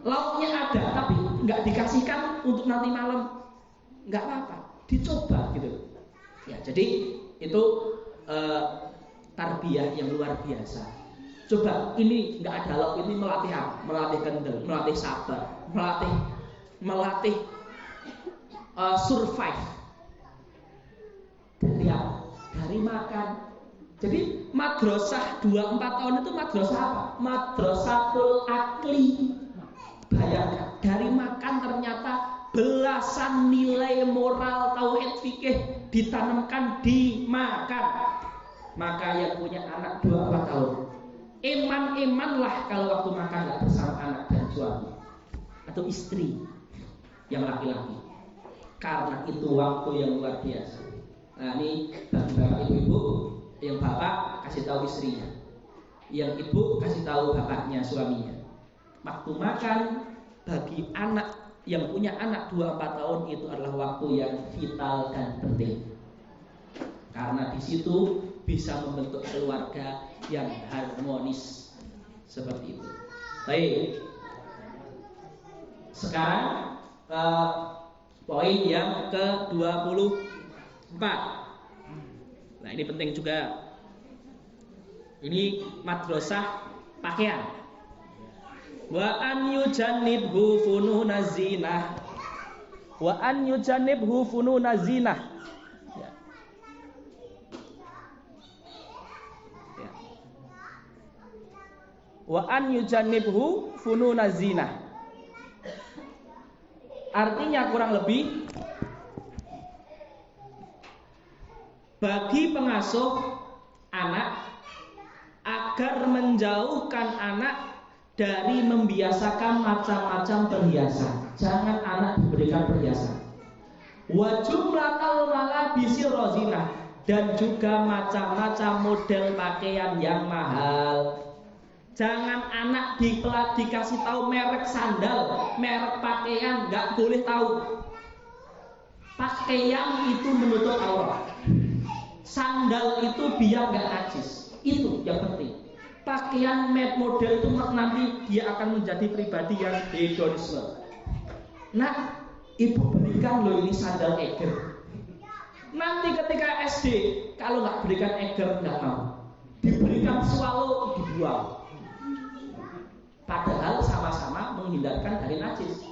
Lauknya ada, tapi nggak dikasihkan untuk nanti malam, nggak apa-apa. Dicoba gitu. Ya, jadi itu tarbiyah yang luar biasa. Coba ini nggak ada lauk, ini melatih apa? Melatih kendel, melatih sabar, melatih survive. Dari apa? Dari makan. Jadi madrasah 2-4 tahun itu madrasah apa? Madrasatul akli. Bayangkan, dari makan ternyata belasan nilai moral tauhid fikih ditanamkan di makan. Maka yang punya anak 2-4 tahun, eman-emanlah kalau waktu makan nggak bersama anak dan suami atau istri yang laki-laki, karena itu waktu yang luar biasa. Nah ini bagi bapak ibu-ibu, yang bapak kasih tahu istrinya, yang ibu kasih tahu bapaknya, suaminya. Waktu makan bagi anak yang punya anak 2-4 tahun itu adalah waktu yang vital dan penting, karena di situ bisa membentuk keluarga yang harmonis seperti itu. Baik, sekarang poin yang ke-24. Nah ini penting juga. Ini madrasah pakaian. Wa an yujannibhu fununaz zinah. Wa an yujannibhu fununaz zinah. Ya. Ya. Wa an yujannibhu fununaz zinah. Artinya kurang lebih bagi pengasuh anak agar menjauhkan anak dari membiasakan macam-macam perhiasan. Jangan anak diberikan perhiasan. Wa jumlatal malabisil rozinah, dan juga macam-macam model pakaian yang mahal. Jangan anak dikasih tahu merek sandal, merek pakaian, nggak boleh tahu. Pakaian itu menutup aurat. Sandal itu biar nggak najis. Itu yang penting. Pakaian model itu nanti dia akan menjadi pribadi yang hedonisme. Nah, ibu berikan loh ini sandal Eiger. Nanti ketika SD, kalau nggak berikan Eiger nggak mau. Diberikan Swallow dibuang. Padahal sama-sama menghindarkan dari najis.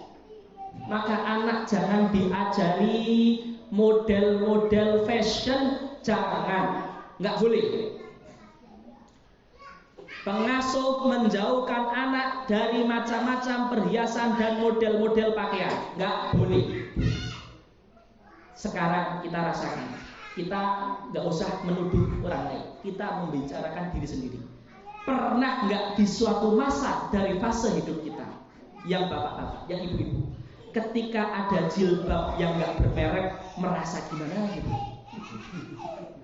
Maka anak jangan diajari model-model fashion, jangan, nggak boleh. Pengasuh menjauhkan anak dari macam-macam perhiasan dan model-model pakaian, nggak boleh. Sekarang kita rasakan, kita nggak usah menuduh orang lain, kita membicarakan diri sendiri. Pernah nggak di suatu masa dari fase hidup kita, yang bapak-bapak, yang ibu-ibu, ketika ada jilbab yang nggak bermerek, merasa gimana gitu?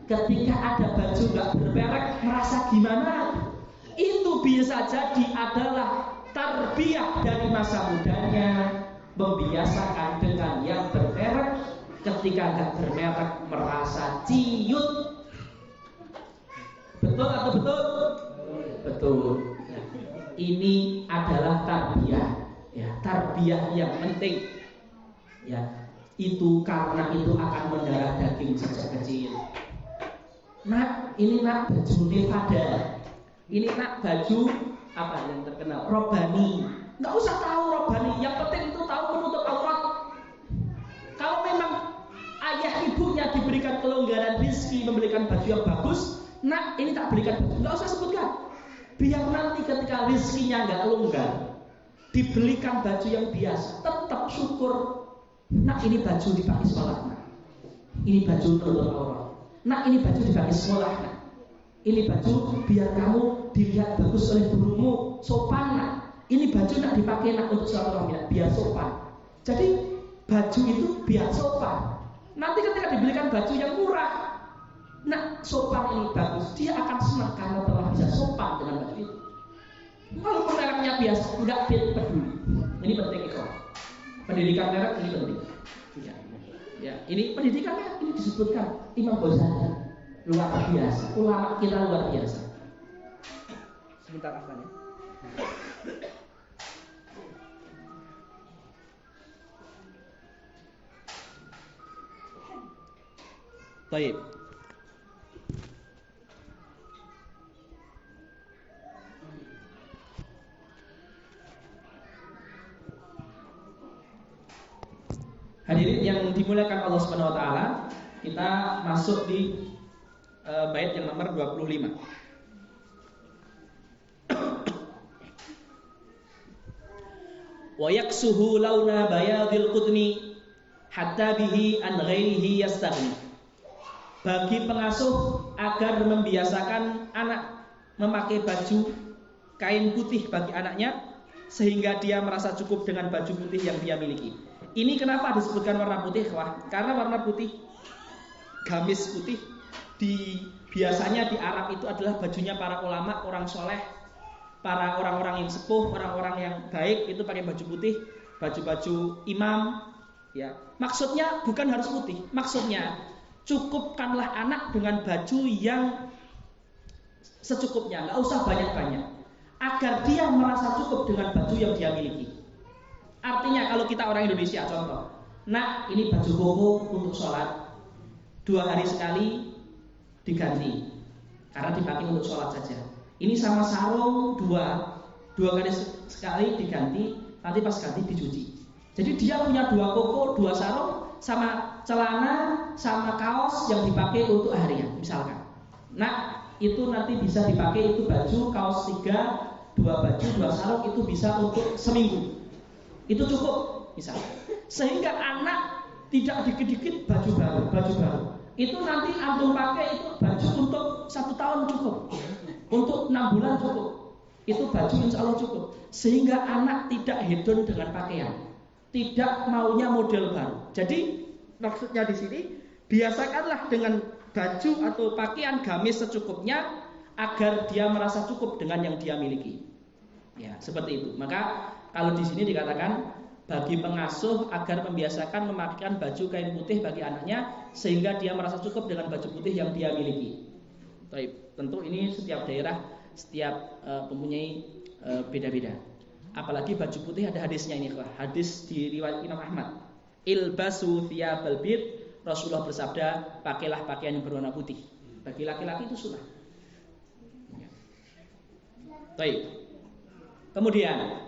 Ketika ada baju nggak bermerek, merasa gimana? Itu bisa jadi adalah tarbiyah dari masa mudanya, membiasakan dengan yang bermerek. Ketika nggak bermerek, merasa ciut. Betul atau betul? Betul. Ini adalah tarbiyah, ya, tarbiyah yang penting. Ya, itu karena itu akan mendarah daging sejak kecil. Nak, ini nak baju Nevada. Ini nak baju apa yang terkenal? Robani. Nggak usah tahu Robani. Yang penting itu tahu menutup aurat. Kalau memang ayah ibunya diberikan kelonggaran rezeki membelikan baju yang bagus, nak ini tak belikan baju. Nggak usah sebutkan. Biar nanti ketika rezekinya nggak longgar, dibelikan baju yang biasa, tetap syukur. Nak ini baju dipakai sholat, nak. Ini baju menutup aurat. Nak ini baju dipakai sekolah, nak. Ini baju biar kamu dilihat bagus oleh gurumu, sopan, nak. Ini baju nak dipakai nak untuk suatu orang biar sopan. Jadi baju itu biar sopan. Nanti ketika dibelikan baju yang murah, nak sopan ini bagus, dia akan senang karena telah bisa sopan dengan baju itu. Walaupun mereknya biasa, nggak peduli. Ini penting itu. Pendidikan merek ini penting. Ya, ini pendidikannya ini disebutkan Imam Ghazali luar biasa, ulama kita luar biasa. Sebentar apa ya? Baik. Hadirin yang dimuliakan Allah Subhanahu wa taala, kita masuk di bait yang nomor 25. Wa yaksuhu launa bayadil qutni hatta bihi an ghairihi yastaghni. Bagi pengasuh agar membiasakan anak memakai baju kain putih bagi anaknya sehingga dia merasa cukup dengan baju putih yang dia miliki. Ini kenapa disebutkan warna putih? Wah, karena warna putih, gamis putih biasanya di Arab itu adalah bajunya para ulama, orang soleh, para orang-orang yang sepuh, orang-orang yang baik itu pakai baju putih, baju-baju imam. Ya, maksudnya bukan harus putih, maksudnya cukupkanlah anak dengan baju yang secukupnya, nggak usah banyak-banyak, agar dia merasa cukup dengan baju yang dia miliki. Artinya kalau kita orang Indonesia contoh, nah ini baju koko untuk sholat 2 hari sekali diganti karena dipakai untuk sholat saja. Ini sama sarung 2 kali sekali diganti, nanti pas ganti dicuci. Jadi dia punya 2 koko, 2 sarung, sama celana, sama kaos yang dipakai untuk harian misalkan. Nah itu nanti bisa dipakai itu baju kaos 3, 2 baju, 2 sarung itu bisa untuk seminggu. Itu cukup misalnya. Sehingga anak tidak dikit-dikit baju baru. Itu nanti antum pakai itu baju untuk 1 tahun cukup, untuk 6 bulan cukup. Itu baju insya Allah cukup. Sehingga anak tidak hedon dengan pakaian, tidak maunya model baru. Jadi maksudnya di sini biasakanlah dengan baju atau pakaian gamis secukupnya agar dia merasa cukup dengan yang dia miliki. Ya, seperti itu. Maka kalau di sini dikatakan bagi pengasuh agar membiasakan memakaikan baju kain putih bagi anaknya sehingga dia merasa cukup dengan baju putih yang dia miliki. Baik, tentu ini setiap daerah, setiap mempunyai beda-beda. Apalagi baju putih ada hadisnya ini, hadis di riwayat Imam Ahmad. Ilbasu thiyabal bid, Rasulullah bersabda, pakailah pakaian yang berwarna putih. Bagi laki-laki itu sunnah. Baik. Kemudian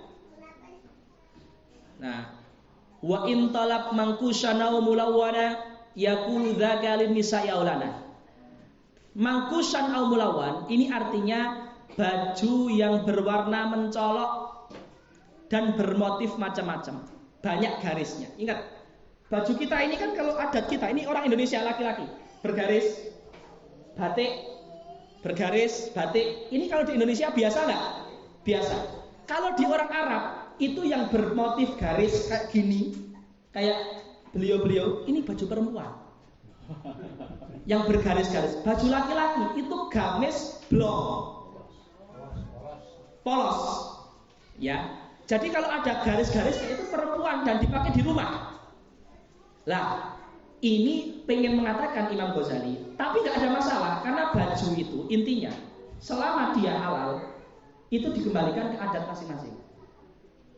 wa in talab mangkusana wa mulawwana yaqulu dzaka lin nisa'i aulana. Mangkusan au mulawan ini artinya baju yang berwarna mencolok dan bermotif macam-macam, banyak garisnya. Ingat, baju kita ini kan kalau adat kita ini orang Indonesia laki-laki bergaris batik, bergaris batik. Ini kalau di Indonesia biasa nggak? Biasa. Kalau di orang Arab itu yang bermotif garis kayak gini, kayak beliau-beliau, ini baju perempuan. Yang bergaris-garis. Baju laki-laki itu gamis blong, polos. Ya. Jadi kalau ada garis-garis itu perempuan dan dipakai di rumah. Lah, ini pengen mengatakan Imam Ghazali, tapi nggak ada masalah karena baju itu intinya selama dia halal itu dikembalikan ke adat masing-masing.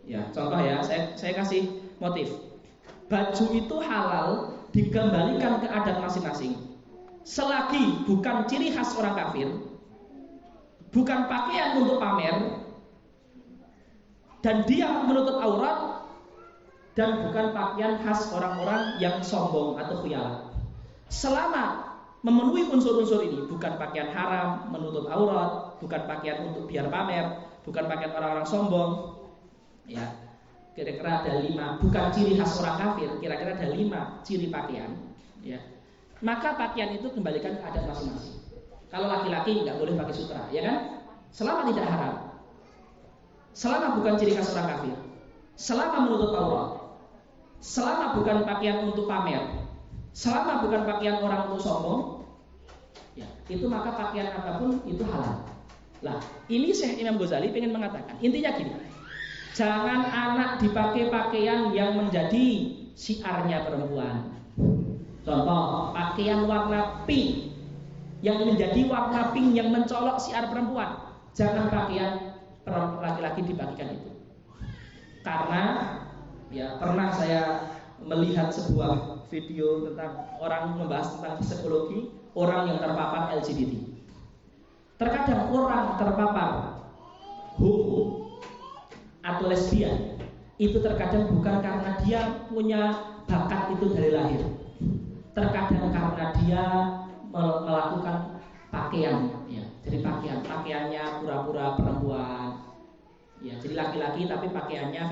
Ya, contoh ya, saya kasih motif. Baju itu halal dikembalikan ke adat masing-masing. Selagi bukan ciri khas orang kafir, bukan pakaian untuk pamer, dan dia menutup aurat, dan bukan pakaian khas orang-orang yang sombong atau khuyala. Selama memenuhi unsur-unsur ini, bukan pakaian haram, menutup aurat, bukan pakaian untuk biar pamer, bukan pakaian orang-orang sombong. Ya, kira-kira ada 5, bukan ciri khas orang kafir, kira-kira ada 5 ciri pakaian. Ya, maka pakaian itu kembalikan ke adat masing-masing. Kalau laki-laki nggak boleh pakai sutra, ya kan? Selama tidak haram, selama bukan ciri khas orang kafir, selama menutup aurat, selama bukan pakaian untuk pamer, selama bukan pakaian orang untuk sombong, ya, itu maka pakaian apapun itu halal. Lah, ini Syekh Imam Ghazali pengen mengatakan, intinya gini. Jangan anak dipakai pakaian yang menjadi syiarnya perempuan. Contoh, pakaian warna pink yang menjadi warna pink yang mencolok syiar perempuan. Jangan pakaian laki-laki dibagikan itu. Karena ya pernah saya melihat sebuah video tentang orang membahas tentang psikologi orang yang terpapar LGBT. Terkadang orang terpapar homo atau lesbian itu terkadang bukan karena dia punya bakat itu dari lahir. Terkadang karena dia melakukan pakaian, ya. Jadi pakaiannya pura-pura perempuan, ya. Jadi laki-laki tapi pakaiannya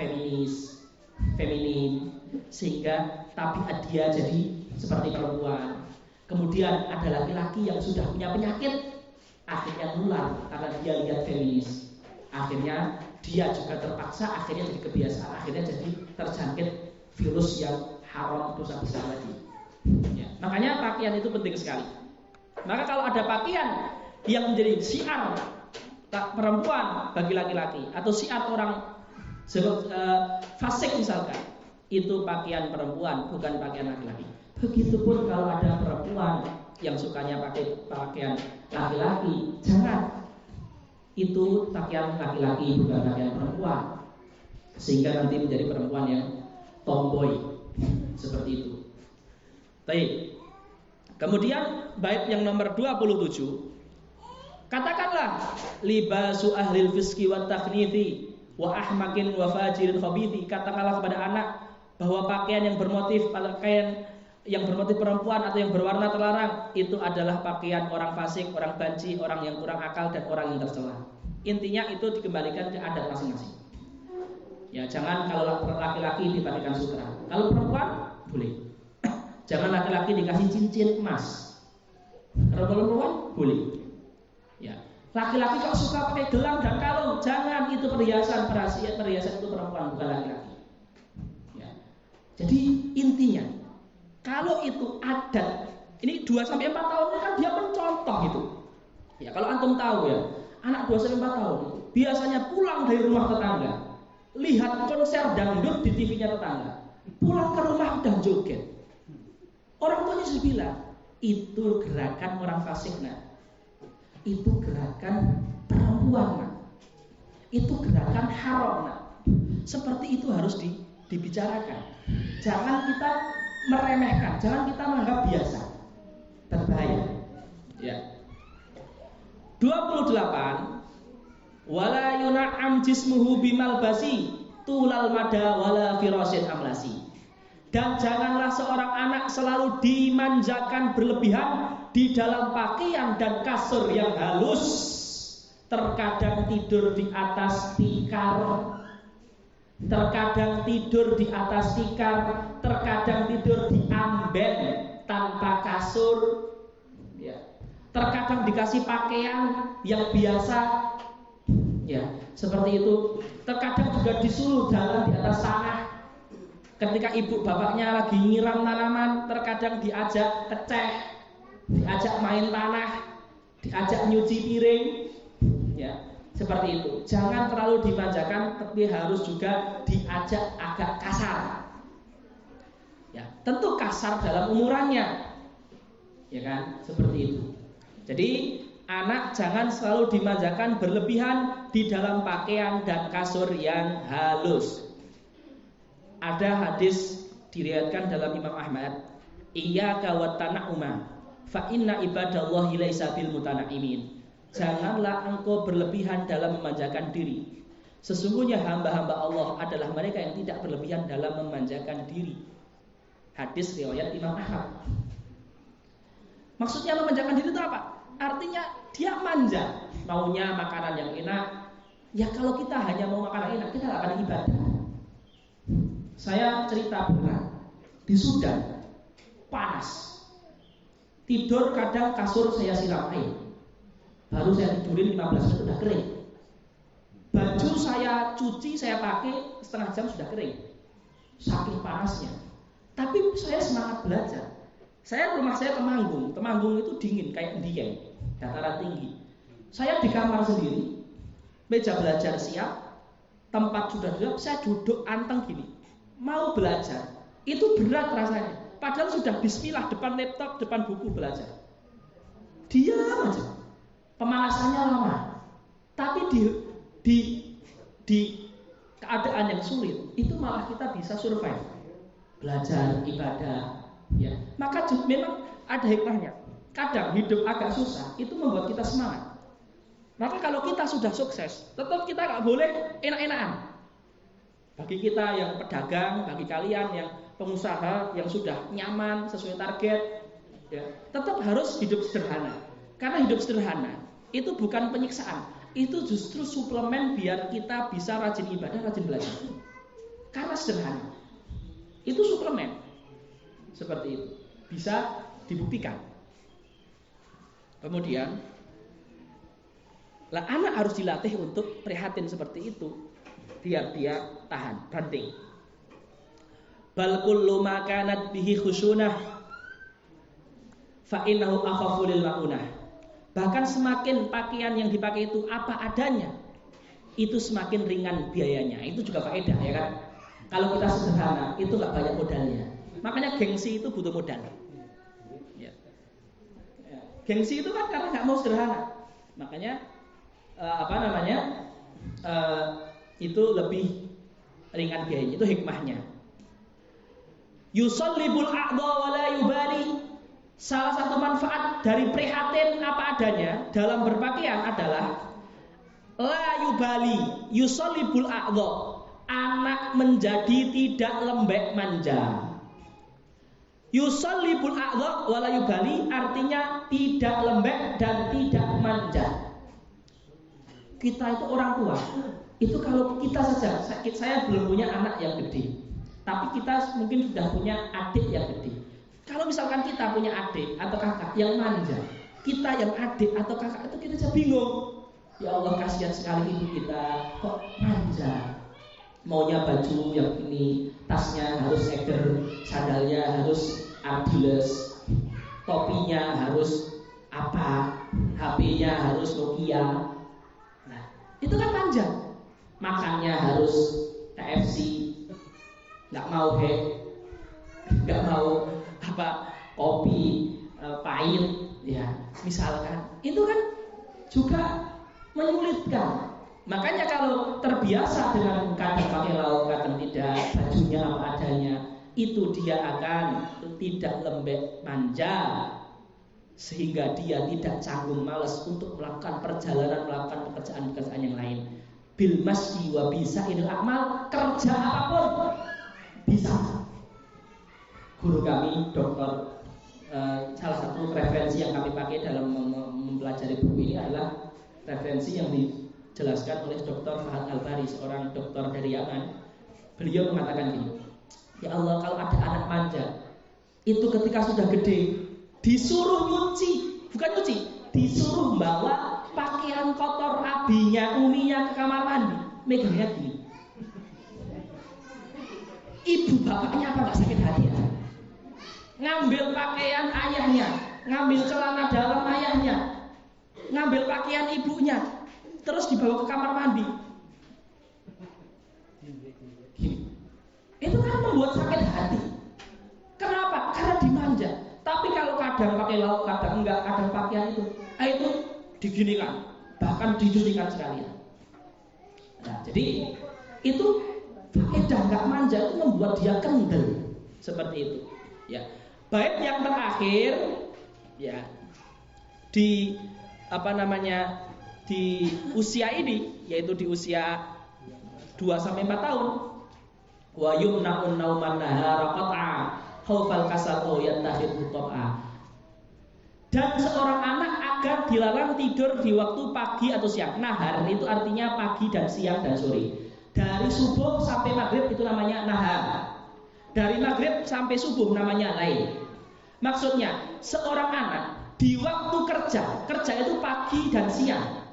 feminin, sehingga tabiat dia jadi seperti perempuan. Kemudian ada laki-laki yang sudah punya penyakit, akhirnya nular karena dia lihat feminis. Akhirnya dia juga terpaksa, akhirnya jadi kebiasaan, akhirnya jadi terjangkit virus yang haram dosa besar lagi. Ya, makanya pakaian itu penting sekali. Maka kalau ada pakaian yang menjadi syiar perempuan bagi laki-laki atau syiar orang fasik misalkan, itu pakaian perempuan bukan pakaian laki-laki. Begitupun kalau ada perempuan yang sukanya pakai pakaian laki-laki, jangan. Itu pakaian laki-laki bukan pakaian perempuan, sehingga nanti menjadi perempuan yang tomboy seperti itu. Baik. Kemudian bait yang nomor 27, katakanlah libasu ahlil fiski wa takhnithi wa ahmakin wa fajirin khabithi. Katakanlah kepada anak bahwa pakaian yang bermotif perempuan atau yang berwarna terlarang itu adalah pakaian orang fasik, orang banci, orang yang kurang akal dan orang yang tercela. Intinya itu dikembalikan ke adat masing-masing. Ya, jangan kalau laki-laki dipakai sutra. Kalau perempuan boleh. Jangan laki-laki dikasih cincin emas. Kalau perempuan boleh. Ya. Laki-laki kok suka pakai gelang dan kalung, jangan, itu perhiasan itu perempuan, bukan laki-laki. Ya. Jadi intinya, kalau itu adat, ini 2-4 tahun kan dia mencontoh itu. Ya, kalau antum tahu ya, anak 2-4 tahun biasanya pulang dari rumah tetangga, lihat konser dangdut di TV-nya tetangga, pulang ke rumah udah joget. Orang tuanya sudah bilang, itu gerakan orang fasik, nah. Itu gerakan perempuan, nah. Itu gerakan haram, nah. Seperti itu harus dibicarakan. Jangan kita meremehkan, jangan kita menganggap biasa. Berbahaya. Ya. 28. Wala yuna'am jismuhu bimal basi tulal mada wala firasin amlasi. Dan janganlah seorang anak selalu dimanjakan berlebihan di dalam pakaian dan kasur yang halus. Terkadang tidur di atas tikar, terkadang tidur di atas tikar, terkadang tidur di amben tanpa kasur, ya. Terkadang dikasih pakaian yang biasa, ya, seperti itu. Terkadang juga disuruh jalan di atas tanah. Ketika ibu bapaknya lagi nyiram tanaman, terkadang diajak keceh, diajak main tanah, diajak nyuci piring, ya, seperti itu. Jangan terlalu dimanjakan, tapi harus juga diajak agak kasar. Ya, tentu kasar dalam umurannya, ya kan, seperti itu. Jadi anak jangan selalu dimanjakan berlebihan di dalam pakaian dan kasur yang halus. Ada hadis diriwayatkan dalam Imam Ahmad, iyyaka wat tana'uma fa inna ibadallahi laisa bil mutanaimin. Janganlah engkau berlebihan dalam memanjakan diri. Sesungguhnya hamba-hamba Allah adalah mereka yang tidak berlebihan dalam memanjakan diri. Hadis riwayat Imam Ahmad. Maksudnya memanjakan diri itu apa? Artinya dia manja, maunya makanan yang enak. Ya kalau kita hanya mau makanan enak, kita tidak akan ibadah. Saya cerita pernah di Sudan, panas. Tidur kadang kasur saya siram air. Baru saya tidurin 15 menit sudah kering. Baju saya cuci, saya pakai setengah jam sudah kering. Saking panasnya. Tapi saya semangat belajar. Rumah saya Temanggung. Temanggung itu dingin kayak Dieng, dataran tinggi. Saya di kamar sendiri, meja belajar siap, tempat sudah siap, saya duduk anteng gini. Mau belajar, itu berat rasanya. Padahal sudah bismillah depan laptop, depan buku belajar. Diam aja. Pemanasannya lama. Tapi di keadaan yang sulit, itu malah kita bisa survive. Belajar, ibadah, ya. Maka memang ada hikmahnya. Kadang hidup agak susah, itu membuat kita semangat. Maka kalau kita sudah sukses, tetap kita nggak boleh enak-enakan. Bagi kita yang pedagang, bagi kalian yang pengusaha yang sudah nyaman sesuai target, ya, tetap harus hidup sederhana. Karena hidup sederhana itu bukan penyiksaan, itu justru suplemen biar kita bisa rajin ibadah, rajin belajar. Karena sederhana, itu suplemen. Seperti itu bisa dibuktikan. Kemudian, anak harus dilatih untuk prihatin seperti itu. Biar dia tahan, banting. Bal kullu ma kanat bihi khusunah fa innahu akhafu lil maunah. Bahkan semakin pakaian yang dipakai itu apa adanya, itu semakin ringan biayanya. Itu juga faedah, ya kan? Kalau kita sederhana, itu enggak banyak modalnya. Makanya gengsi itu butuh modal. Ya. Gengsi itu kan karena enggak mau sederhana. Makanya itu lebih ringan biayanya, itu hikmahnya. Yusallibul a'dha wa la yubali. Salah satu manfaat dari prihatin apa adanya dalam berpakaian adalah la yubali, yusallibul a'dha. Anak menjadi tidak lembek manja. Yusallibul a'dha wa la yubali artinya tidak lembek dan tidak manja. Kita itu orang tua, Itu kalau kita saja, saya belum punya anak yang gede, tapi kita mungkin sudah punya adik yang gede. Kalau misalkan kita punya adik atau kakak yang manja, kita yang adik atau kakak itu kita saja bingung. Ya Allah, kasihan sekali ibu kita, kok manja. Maunya baju yang ini, tasnya harus Eiger, sandalnya harus Adidas, topinya harus apa, HP-nya harus Nokia. Nah, itu kan manja. Makannya harus KFC, nggak mau nggak mau kopi pahit, ya misalkan. Itu kan juga menyulitkan. Makanya kalau terbiasa dengan kadang pakai lauk, kadang tidak, bajunya apa adanya, itu dia akan tidak lembek manja, sehingga dia tidak canggung malas untuk melakukan perjalanan, melakukan pekerjaan-pekerjaan yang lain. Bil masyi wa bisa idul amal, kerja apapun bisa. Guru kami dokter, salah satu referensi yang kami pakai dalam mempelajari buku ini adalah referensi yang dijelaskan oleh Dr. Fahad Al-Bari, seorang dokter dari Yaman. Beliau mengatakan gini, ya Allah, kalau ada anak manja itu ketika sudah gede disuruh nyuci, bukan nyuci, disuruh bawa pakaian kotor abinya, uminya ke kamar mandi, megangnya gini. Ibu bapaknya apa gak sakit hati ya? Ngambil pakaian ayahnya, ngambil celana dalam ayahnya, ngambil pakaian ibunya, terus dibawa ke kamar mandi. Itu kan membuat sakit hati. Kenapa? Karena dimanja. Tapi kalau kadang pakai lauk, kadang enggak, kadang pakaian itu diginikan, bahkan dicucikan sekalian. Nah, jadi itu faedah enggak manja itu membuat dia kendel seperti itu. Ya. Baik yang terakhir, ya di di usia ini, yaitu di usia 2-4 tahun, wa yumna'un nauman nahara qat'a khaufal kasal yattakhid mutaq'a. Dan seorang anak agar dilarang tidur di waktu pagi atau siang. Nahar itu artinya pagi dan siang dan sore. Dari subuh sampai maghrib itu namanya nahar. Dari maghrib sampai subuh namanya lail. Maksudnya seorang anak di waktu kerja itu pagi dan siang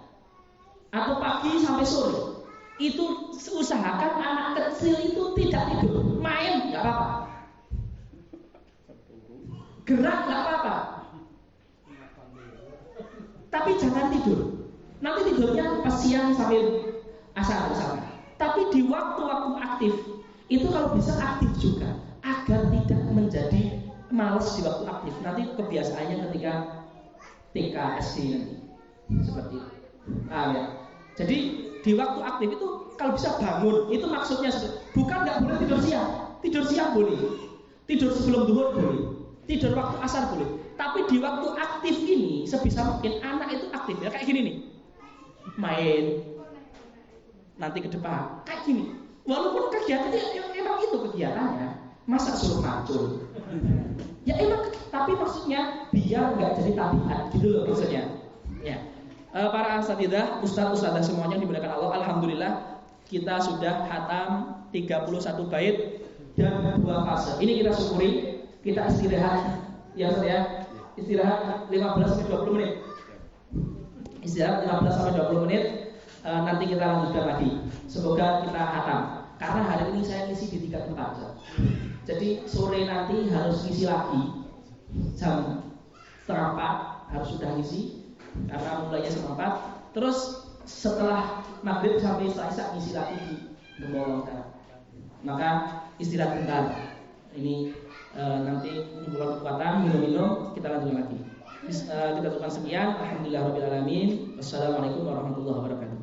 atau pagi sampai sore, itu usahakan anak kecil itu tidak tidur, main nggak apa-apa, gerak nggak apa-apa, tapi jangan tidur. Nanti tidurnya pas siang sampai asar misalnya. Tapi di waktu-waktu aktif itu kalau bisa aktif juga, agar tidak menjadi malas di waktu aktif. Nanti kebiasaannya ketika TK, SD nanti seperti itu. Ya. Jadi di waktu aktif itu kalau bisa bangun, itu maksudnya bukan nggak boleh tidur siang. Tidur siang boleh, tidur sebelum zuhur boleh, tidur waktu asar boleh. Tapi di waktu aktif ini sebisa mungkin anak itu aktif ya, kayak gini nih, main nanti ke depan kayak gini. Walaupun kegiatannya emang itu kegiatannya, masa suruh macul? Ya emang, tapi maksudnya biar nggak jadi tabiat gitu loh maksudnya. Ya, para asatidzah, ustadz-ustadzah semuanya dimuliakan Allah. Alhamdulillah kita sudah khatam 31 bait dan 2 fase. Ini kita syukuri, kita istirahat ya Ustaz ya. Istirahat 15-20 menit. Istirahat 15-20 menit. Nanti kita lanjutkan lagi. Semoga kita khatam. Karena hari ini saya ngisi di 3 tempat. Jadi sore nanti harus ngisi lagi jam 3:30 harus sudah ngisi karena mulainya jam 4. Terus setelah maghrib sampai isya ngisi lagi di Gembolongkan. Maka istirahat bentar. Ini nanti mengumpulkan kekuatan, minum-minum, kita lanjutkan lagi. Kita lakukan sekian. Alhamdulillahirabbil alamin. Wassalamualaikum warahmatullahi wabarakatuh.